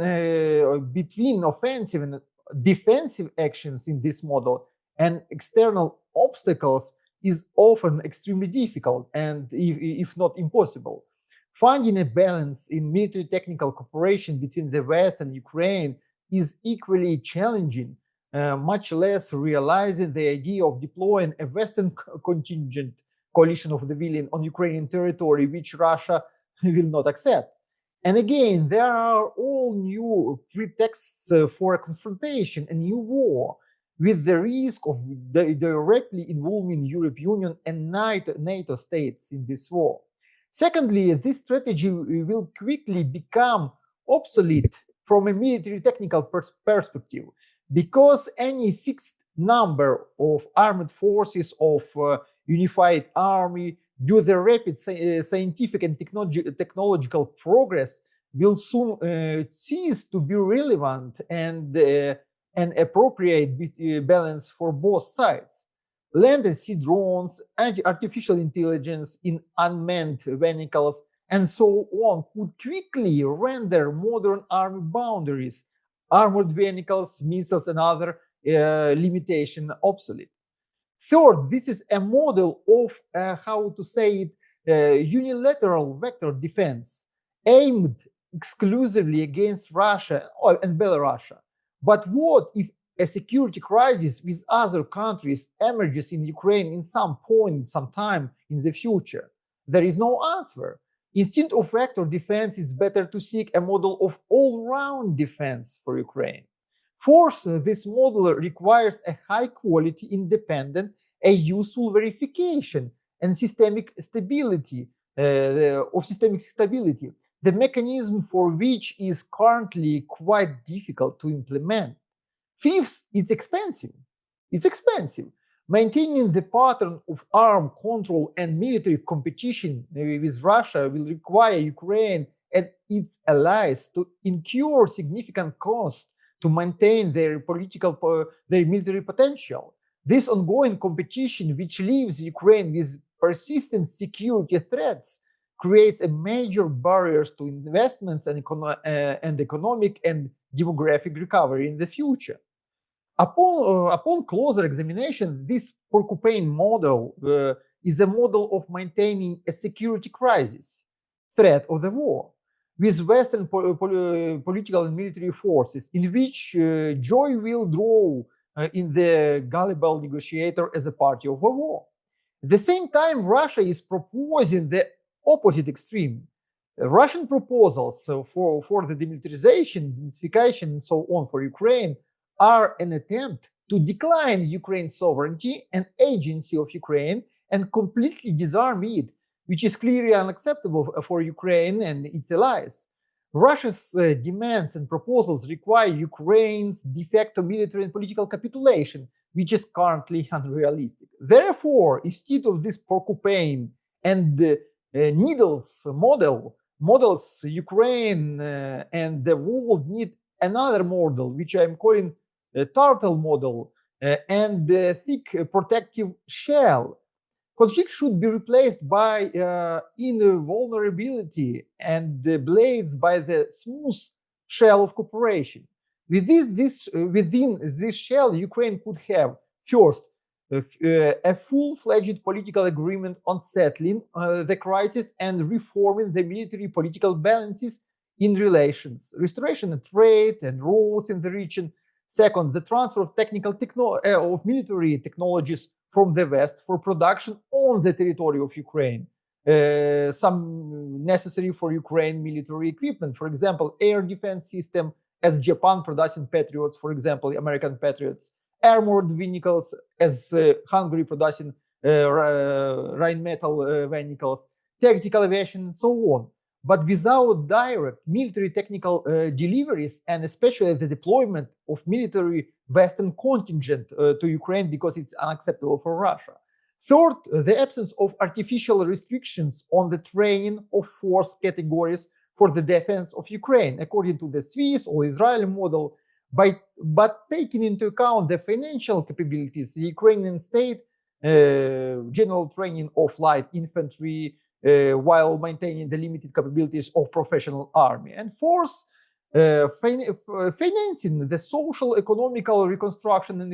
between offensive and defensive actions in this model and external obstacles is often extremely difficult and, if not impossible. Finding a balance in military technical cooperation between the West and Ukraine is equally challenging, much less realizing the idea of deploying a Western contingent coalition of the civilian on Ukrainian territory, which Russia will not accept. And again, there are all new pretexts for a confrontation, a new war, with the risk of directly involving European Union and NATO states in this war. Secondly, this strategy will quickly become obsolete from a military technical perspective, because any fixed number of armed forces of unified army due to the rapid scientific and technological progress will soon cease to be relevant and an appropriate balance for both sides. Land and sea drones, artificial intelligence in unmanned vehicles, and so on could quickly render modern army boundaries, armored vehicles, missiles, and other limitation obsolete. Third, this is a model of, how to say it, unilateral vector defense aimed exclusively against Russia and Belarus. But what if a security crisis with other countries emerges in Ukraine in some point, sometime in the future? There is no answer. Instead of vector defense, it's better to seek a model of all-round defense for Ukraine. Fourth, this model requires a high-quality, independent, a useful verification and systemic stability, the mechanism for which is currently quite difficult to implement. Fifth, it's expensive. It's expensive. Maintaining the pattern of armed control and military competition with Russia will require Ukraine and its allies to incur significant costs to maintain their military potential. This ongoing competition, which leaves Ukraine with persistent security threats, creates a major barriers to investments and economic and demographic recovery in the future. Upon closer examination, this Porcupine model is a model of maintaining a security crisis, threat of the war, with Western political and military forces, in which joy will draw in the gullible negotiator as a party of a war. At the same time, Russia is proposing the opposite extreme. Russian proposals for the demilitarization, denazification, and so on for Ukraine are an attempt to decline Ukraine's sovereignty and agency of Ukraine and completely disarm it, which is clearly unacceptable for Ukraine and its allies. Russia's demands and proposals require Ukraine's de facto military and political capitulation, which is currently unrealistic. Therefore, instead of this porcupine and needles models, Ukraine and the world need another model, which I'm calling a turtle model, and a thick protective shell. Conflict should be replaced by invulnerability and the blades by the smooth shell of cooperation. Within this shell, Ukraine could have first a full-fledged political agreement on settling the crisis and reforming the military political balances in relations, restoration of trade and roads in the region. Second, the transfer of of military technologies from the West for production on the territory of Ukraine. Some necessary for Ukraine military equipment, for example, air defense system, as Japan producing Patriots, for example, American Patriots, armored vehicles, as Hungary producing Rheinmetall vehicles, tactical aviation, and so on. But without direct military technical deliveries, and especially the deployment of military Western contingent to Ukraine, because it's unacceptable for Russia. Third, the absence of artificial restrictions on the training of force categories for the defense of Ukraine, according to the Swiss or Israeli model, but taking into account the financial capabilities, the Ukrainian state, general training of light infantry, while maintaining the limited capabilities of professional army. And fourth, financing the social, economical reconstruction and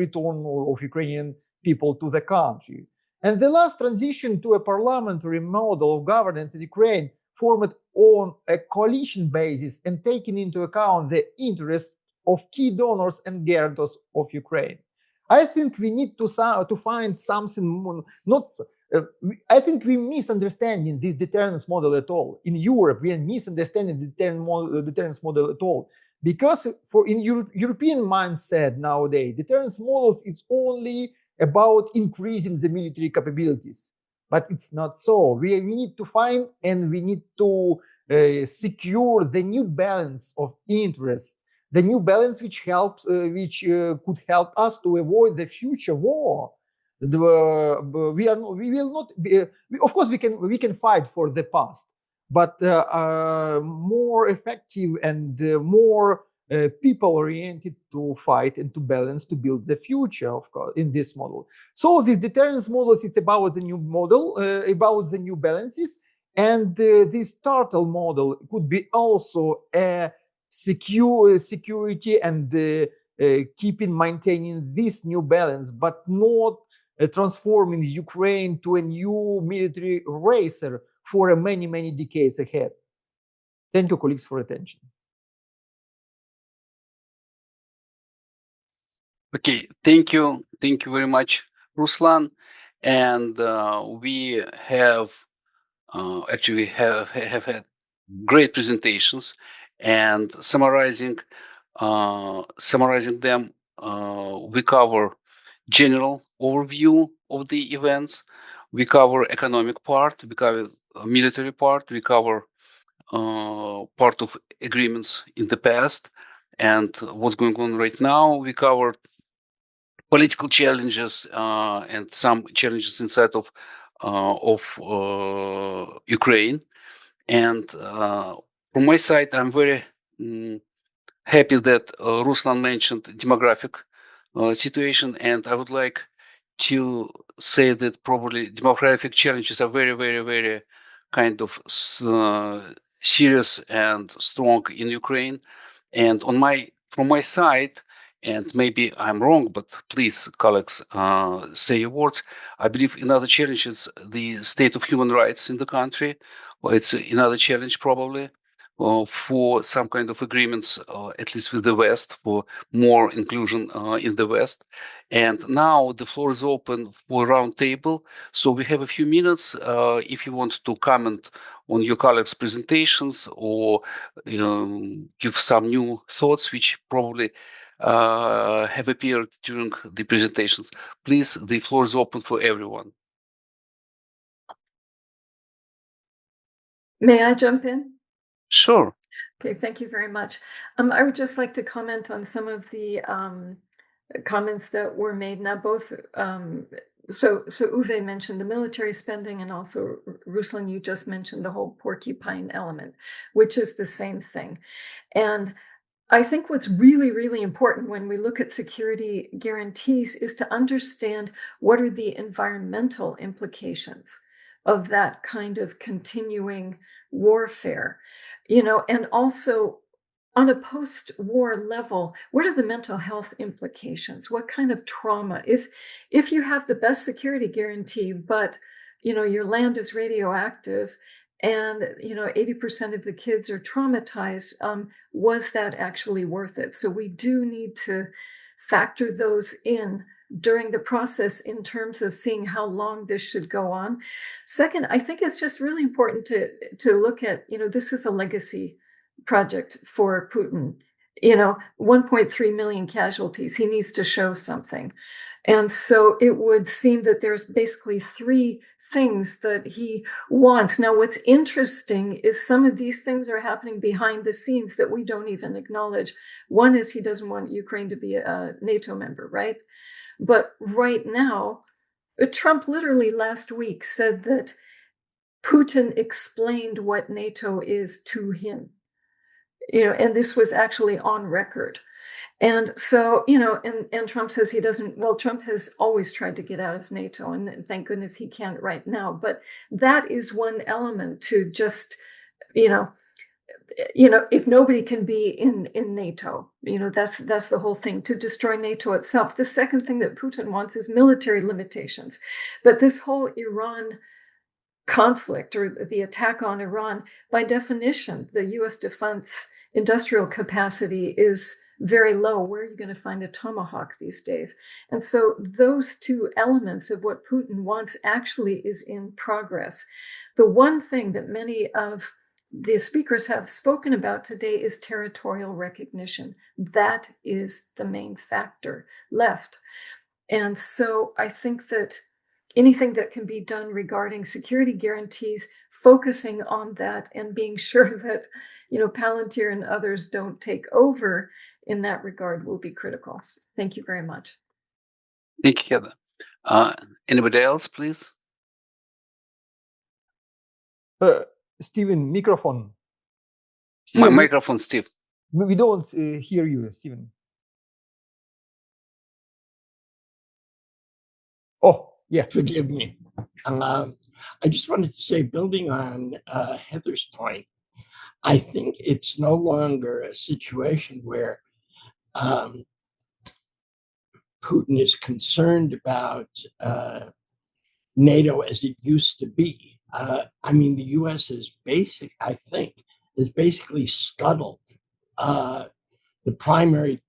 return of Ukrainian people to the country. And the last, transition to a parliamentary model of governance in Ukraine formed on a coalition basis and taking into account the interests of key donors and guarantors of Ukraine. I think we need to find something not. I think we misunderstanding this deterrence model at all. In Europe, we are misunderstanding the deterrence model at all. Because in European mindset nowadays, deterrence models is only about increasing the military capabilities. But it's not so. We need to find and we need to secure the new balance of interest, the new balance which could help us to avoid the future war. Of course, we can fight for the past, but more effective and more people-oriented to fight and to balance to build the future, of course, in this model. So this deterrence models, it's about the new model, about the new balances, and this turtle model could be also a security and maintaining this new balance, but not transforming Ukraine to a new military racer for many, many decades ahead. Thank you, colleagues, for attention. Okay, thank you very much, Ruslan. And we have actually have had great presentations, and summarizing them, we cover general overview of the events, we cover economic part, we cover military part, we cover part of agreements in the past and what's going on right now. We covered political challenges and some challenges inside of Ukraine. And from my side, I'm very happy that Ruslan mentioned demographic situation, and I would like to say that probably demographic challenges are very, very, very kind of serious and strong in Ukraine. And from my side, and maybe I'm wrong, but please, colleagues, say your words. I believe another challenge is the state of human rights in the country. Well, it's another challenge probably for some kind of agreements, at least with the West, for more inclusion in the West. And now the floor is open for a round table. So we have a few minutes if you want to comment on your colleagues' presentations or give some new thoughts which probably have appeared during the presentations. Please, the floor is open for everyone. May I jump in? Sure. Okay, thank you very much. I would just like to comment on some of the comments that were made. Now, both so Uwe mentioned the military spending, and also Ruslan, you just mentioned the whole porcupine element, which is the same thing. And I think what's really, really important when we look at security guarantees is to understand what are the environmental implications of that kind of continuing warfare, and also on a post-war level, what are the mental health implications? What kind of trauma? If you have the best security guarantee, but your land is radioactive, and 80% of the kids are traumatized, was that actually worth it? So we do need to factor those in during the process in terms of seeing how long this should go on. Second, I think it's just really important to look at, this is a legacy project for Putin. 1.3 million casualties. He needs to show something. And so it would seem that there's basically three things that he wants. Now, what's interesting is some of these things are happening behind the scenes that we don't even acknowledge. One is he doesn't want Ukraine to be a NATO member, right? But right now, Trump literally last week said that Putin explained what NATO is to him. And this was actually on record. And so, and Trump says he doesn't, well, Trump has always tried to get out of NATO, and thank goodness he can't right now. But that is one element to just, if nobody can be in NATO, that's the whole thing, to destroy NATO itself. The second thing that Putin wants is military limitations. But this whole Iran conflict, or the attack on Iran, by definition, the US defense industrial capacity is very low. Where are you going to find a tomahawk these days? And so those two elements of what Putin wants actually is in progress. The one thing that many of the speakers have spoken about today is territorial recognition. That is the main factor left. And so I think that anything that can be done regarding security guarantees, focusing on that and being sure that, Palantir and others don't take over in that regard will be critical. Thank you very much. Thank you, Heather. Anybody else, please? Stephen, microphone. My microphone, Steve. We don't hear you, Stephen. Oh, yeah. Forgive me. I just wanted to say, building on Heather's point, I think it's no longer a situation where Putin is concerned about NATO as it used to be. The U.S. has basically scuttled the primary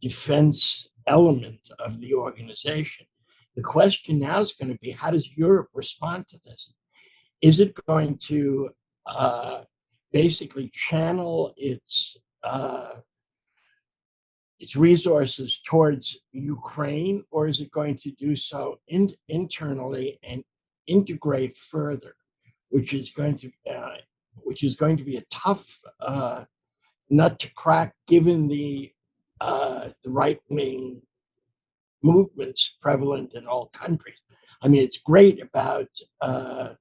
defense element of the organization. The question now is going to be, how does Europe respond to this? Is it going to basically channel its resources towards Ukraine, or is it going to do so internally and integrate further, which is going to be a tough nut to crack, given the right-wing movements prevalent in all countries. It's great about the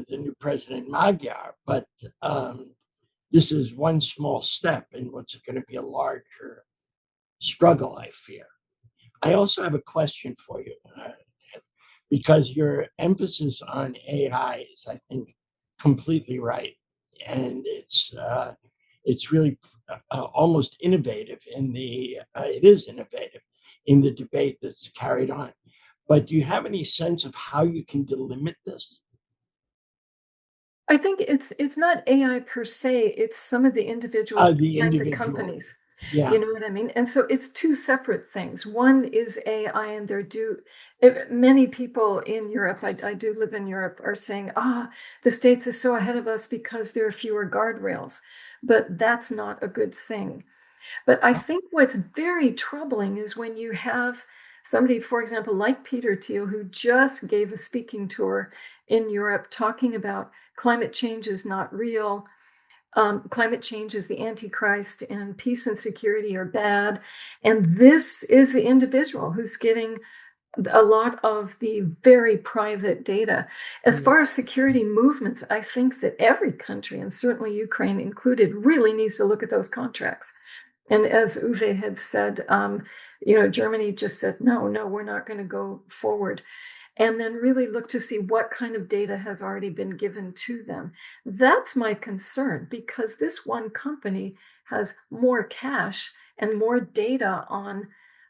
new president Magyar, but this is one small step in what's going to be a larger struggle, I fear. I also have a question for you, because your emphasis on AI is, I think, completely right, and it's really almost innovative it is innovative in the debate that's carried on. But do you have any sense of how you can delimit this? I think it's not AI per se, it's some of the individuals behind the companies. Yeah. You know what I mean? And so it's two separate things. One is AI, and many people in Europe, I do live in Europe, are saying, the States is so ahead of us because there are fewer guardrails. But that's not a good thing. But I think what's very troubling is when you have somebody, for example, like Peter Thiel, who just gave a speaking tour in Europe talking about climate change is not real. climate change is the Antichrist and peace and security are bad. And this is the individual who's getting a lot of the very private data. As far as security movements, I think that every country, and certainly Ukraine included, really needs to look at those contracts. And as Uwe had said, Germany just said, no, we're not going to go forward. And then really look to see what kind of data has already been given to them. That's my concern, because this one company has more cash and more data on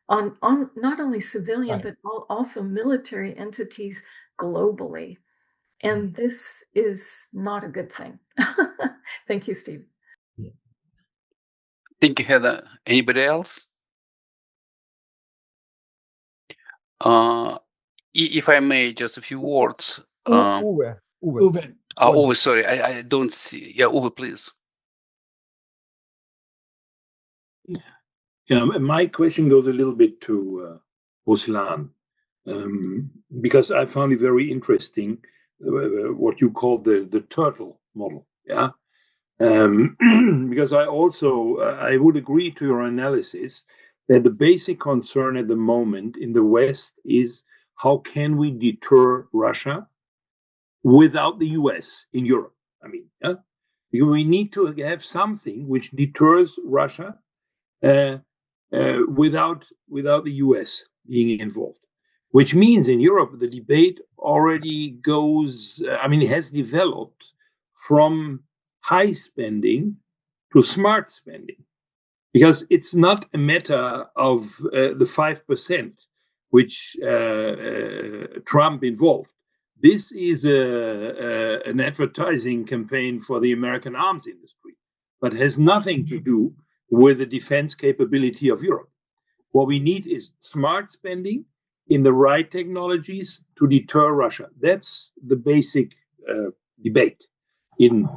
not only civilian, but also military entities globally. And this is not a good thing. Thank you, Steve. Thank you, Heather. Anybody else? If I may, just a few words. Uwe. Uwe, sorry, I don't see. Yeah, Uwe, please. Yeah, my question goes a little bit to Ruslan, because I found it very interesting what you call the turtle model. Yeah, because I would agree to your analysis that the basic concern at the moment in the West is how can we deter Russia without the US in Europe? I mean, yeah? We need to have something which deters Russia without the US being involved. Which means in Europe, the debate already goes, it has developed from high spending to smart spending. Because it's not a matter of the 5% which Trump involved. This is an advertising campaign for the American arms industry, but has nothing to do with the defense capability of Europe. What we need is smart spending in the right technologies to deter Russia. That's the basic debate in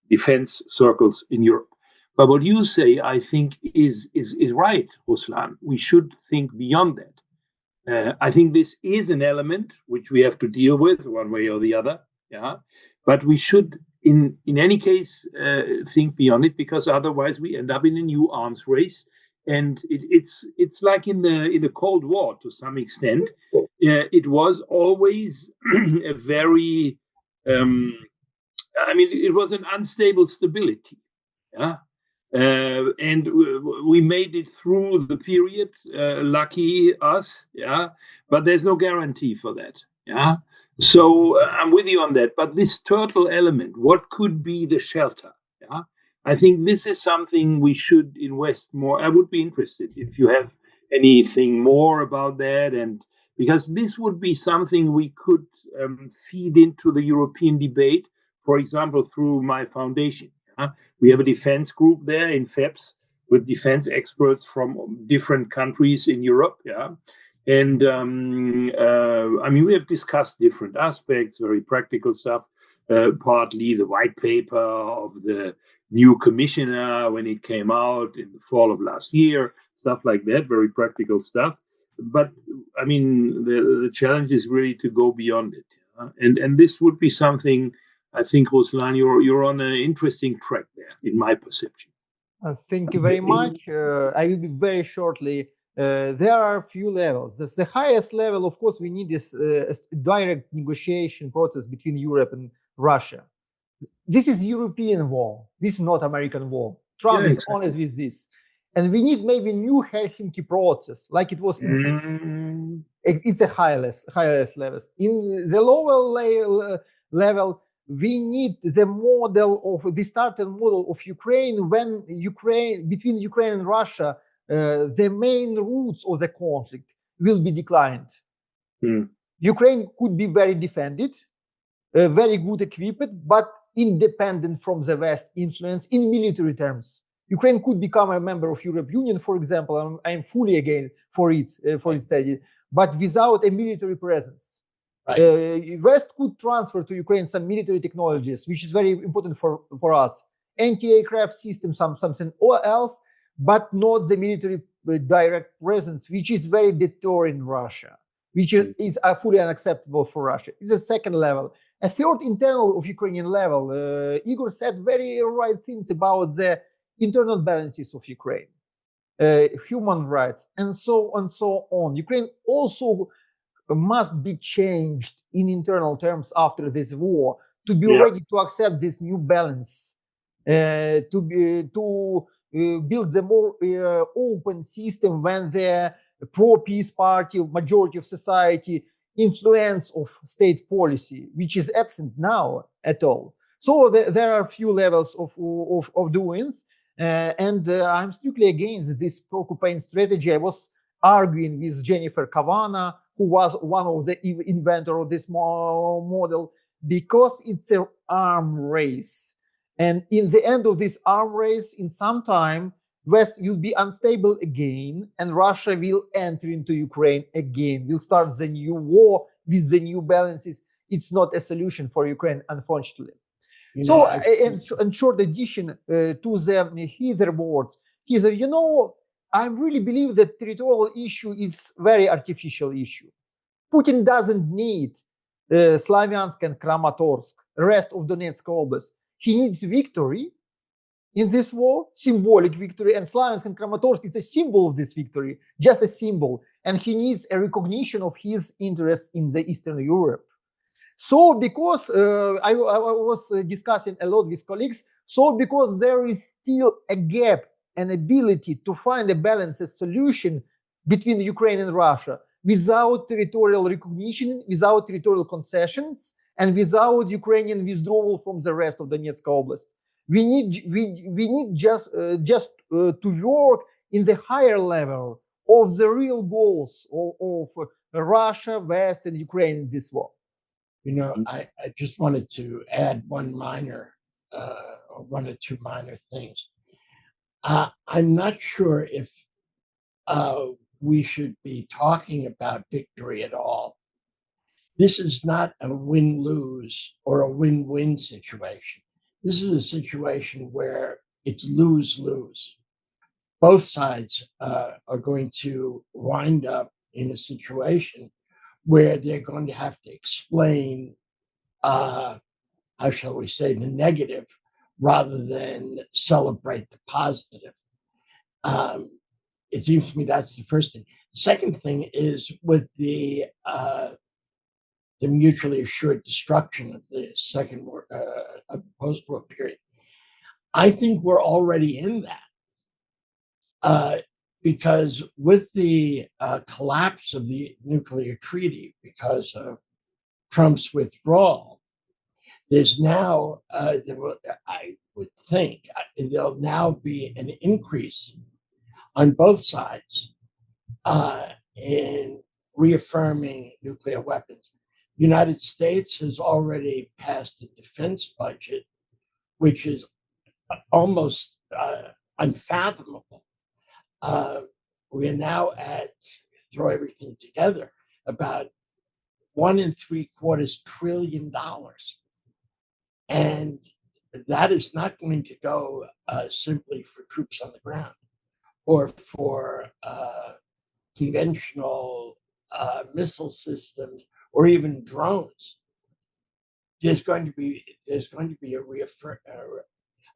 defense circles in Europe. But what you say, I think, is right, Ruslan. We should think beyond that. I think this is an element which we have to deal with one way or the other. Yeah, but we should, in any case, think beyond it, because otherwise we end up in a new arms race. And it's like in the Cold War to some extent. It was always a very, it was an unstable stability. Yeah. And we made it through the period, lucky us, yeah. But there's no guarantee for that, yeah. So I'm with you on that. But this turtle element, what could be the shelter? Yeah, I think this is something we should invest more. I would be interested if you have anything more about that, and because this would be something we could feed into the European debate, for example, through my foundation. We have a defense group there in FEPS with defense experts from different countries in Europe. Yeah. And we have discussed different aspects, very practical stuff, partly the white paper of the new commissioner when it came out in the fall of last year, stuff like that, very practical stuff. But the challenge is really to go beyond it. And this would be something, I think, Ruslan, you're on an interesting track there, in my perception. Thank you very much. I will be very shortly. There are a few levels. The highest level, of course, we need this direct negotiation process between Europe and Russia. This is European war. This is not American war. Trump is honest with this. And we need maybe new Helsinki process, like it was in it's a highest levels. In the lower level, we need the model of the starting model of Ukraine when between Ukraine and Russia, the main roots of the conflict will be declined. Ukraine could be very defended, very good equipped, but independent from the West influence in military terms. Ukraine could become a member of European Union, for example. I'm fully against for its study, but without a military presence. West could transfer to Ukraine some military technologies, which is very important for us. Anti-aircraft systems, something else, but not the military direct presence, which is very deterring Russia, which is fully unacceptable for Russia. It's a second level. A third internal of Ukrainian level, Igor said very right things about the internal balances of Ukraine, human rights, and so on. Ukraine also must be changed in internal terms after this war to be ready to accept this new balance, to build the more open system when the pro-peace party, majority of society, influence of state policy, which is absent now at all. So there are a few levels of doings, and I'm strictly against this pro-occupying strategy. I was arguing with Jennifer Kavana, who was one of the inventor of this model, because it's an arm race. And in the end of this arm race, in some time, West will be unstable again, and Russia will enter into Ukraine again, will start the new war with the new balances. It's not a solution for Ukraine, unfortunately. So, in short addition to the Heather words, Heather, I really believe that territorial issue is very artificial issue. Putin doesn't need Slavyansk and Kramatorsk, rest of Donetsk Oblast. He needs victory in this war, symbolic victory, and Slavyansk and Kramatorsk is a symbol of this victory, just a symbol. And he needs a recognition of his interests in the Eastern Europe. So because I was discussing a lot with colleagues, so because there is still a gap, an ability to find a balanced solution between Ukraine and Russia without territorial recognition, without territorial concessions, and without Ukrainian withdrawal from the rest of Donetsk Oblast. We need just to work in the higher level of the real goals of Russia, West, and Ukraine in this war. I just wanted to add one or two minor things. I'm not sure if we should be talking about victory at all. This is not a win-lose or a win-win situation. This is a situation where it's lose-lose. Both sides are going to wind up in a situation where they're going to have to explain, how shall we say, the negative rather than celebrate the positive. It seems to me that's the first thing. The second thing is with the mutually assured destruction of the second war, of the post-war period. I think we're already in that. Because with the collapse of the nuclear treaty because of Trump's withdrawal, there's now, I would think, there'll now be an increase on both sides in reaffirming nuclear weapons. The United States has already passed a defense budget, which is almost unfathomable. We are now at, throw everything together, about $1.75 trillion. And that is not going to go simply for troops on the ground or for conventional missile systems or even drones. There's going to be a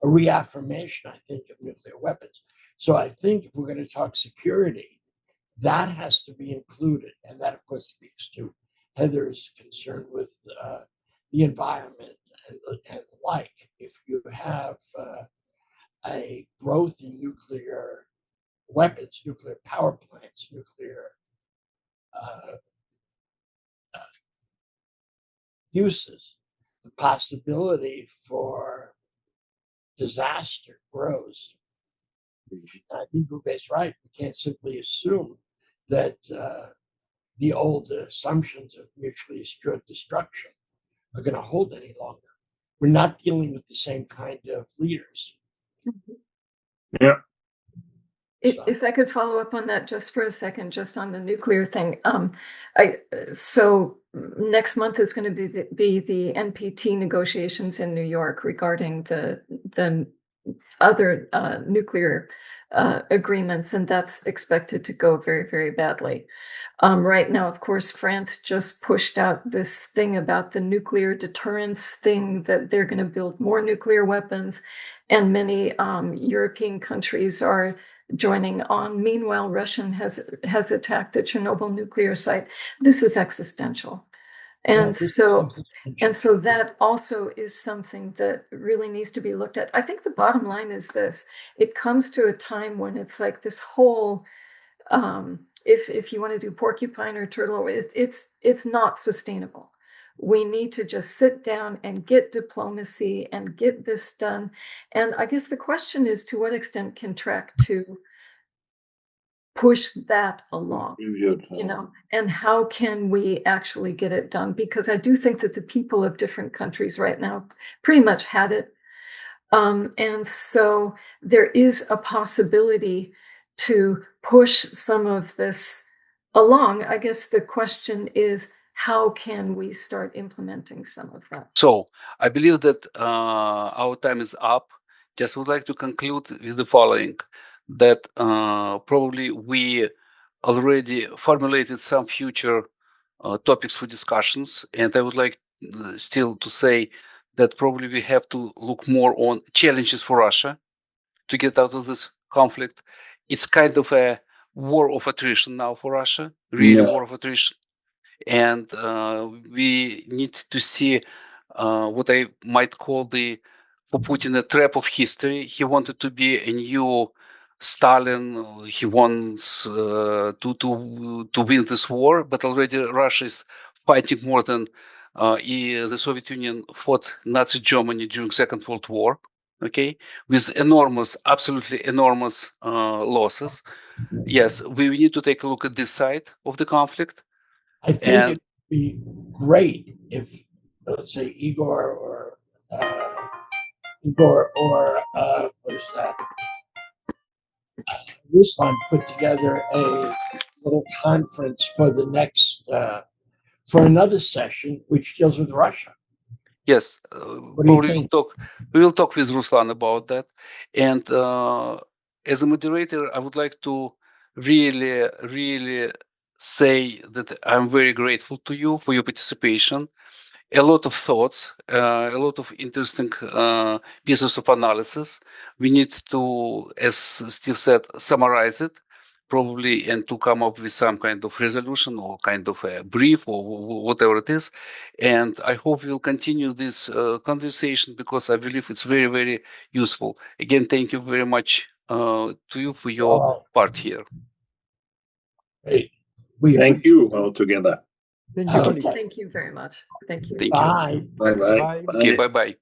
reaffirmation, I think, of nuclear weapons. So I think if we're going to talk security, that has to be included. And that, of course, speaks to Heather's concern with the environment and the like. If you have a growth in nuclear weapons, nuclear power plants, nuclear uses, the possibility for disaster grows. I think Uwe's right. We can't simply assume that the old assumptions of mutually assured destruction are going to hold any longer. We're not dealing with the same kind of leaders. Yeah. If I could follow up on that just for a second, just on the nuclear thing. So next month is going to be the NPT negotiations in New York regarding the other nuclear agreements, and that's expected to go very, very badly. Right now, of course, France just pushed out this thing about the nuclear deterrence thing, that they're going to build more nuclear weapons, and many European countries are joining on. Meanwhile, Russia has attacked the Chernobyl nuclear site. This is existential. And so that also is something that really needs to be looked at. I think the bottom line is this: it comes to a time when it's like this whole, if you want to do porcupine or turtle, it's not sustainable. We need to just sit down and get diplomacy and get this done. And I guess the question is, to what extent can track 2 push that along, and how can we actually get it done? Because I do think that the people of different countries right now pretty much had it. And so there is a possibility to push some of this along. I guess the question is, how can we start implementing some of that? So I believe that our time is up. Just would like to conclude with the following, that probably we already formulated some future topics for discussions, and I would like still to say that probably we have to look more on challenges for Russia to get out of this conflict. It's kind of a war of attrition now for Russia, really war of attrition. And we need to see what I might call for Putin, a trap of history. He wanted to be a new Stalin. He wants to win this war, but already Russia is fighting more than the Soviet Union fought Nazi Germany during Second World War. Okay, with absolutely enormous losses. Yes, we need to take a look at this side of the conflict. I think it'd be great if, let's say, Igor or what is that? Ruslan put together a little conference for the next for another session, which deals with Russia. Yes, what do you think? We will talk with Ruslan about that. And as a moderator, I would like to really, really say that I'm very grateful to you for your participation. A lot of thoughts, a lot of interesting pieces of analysis. We need to, as Steve said, summarize it probably, and to come up with some kind of resolution or kind of a brief or whatever it is. And I hope we'll continue this conversation, because I believe it's very, very useful. Again, thank you very much to you for your part here. Great. Thank you all together. Thank you very much. Thank you. Bye. Bye-bye. Okay, bye-bye.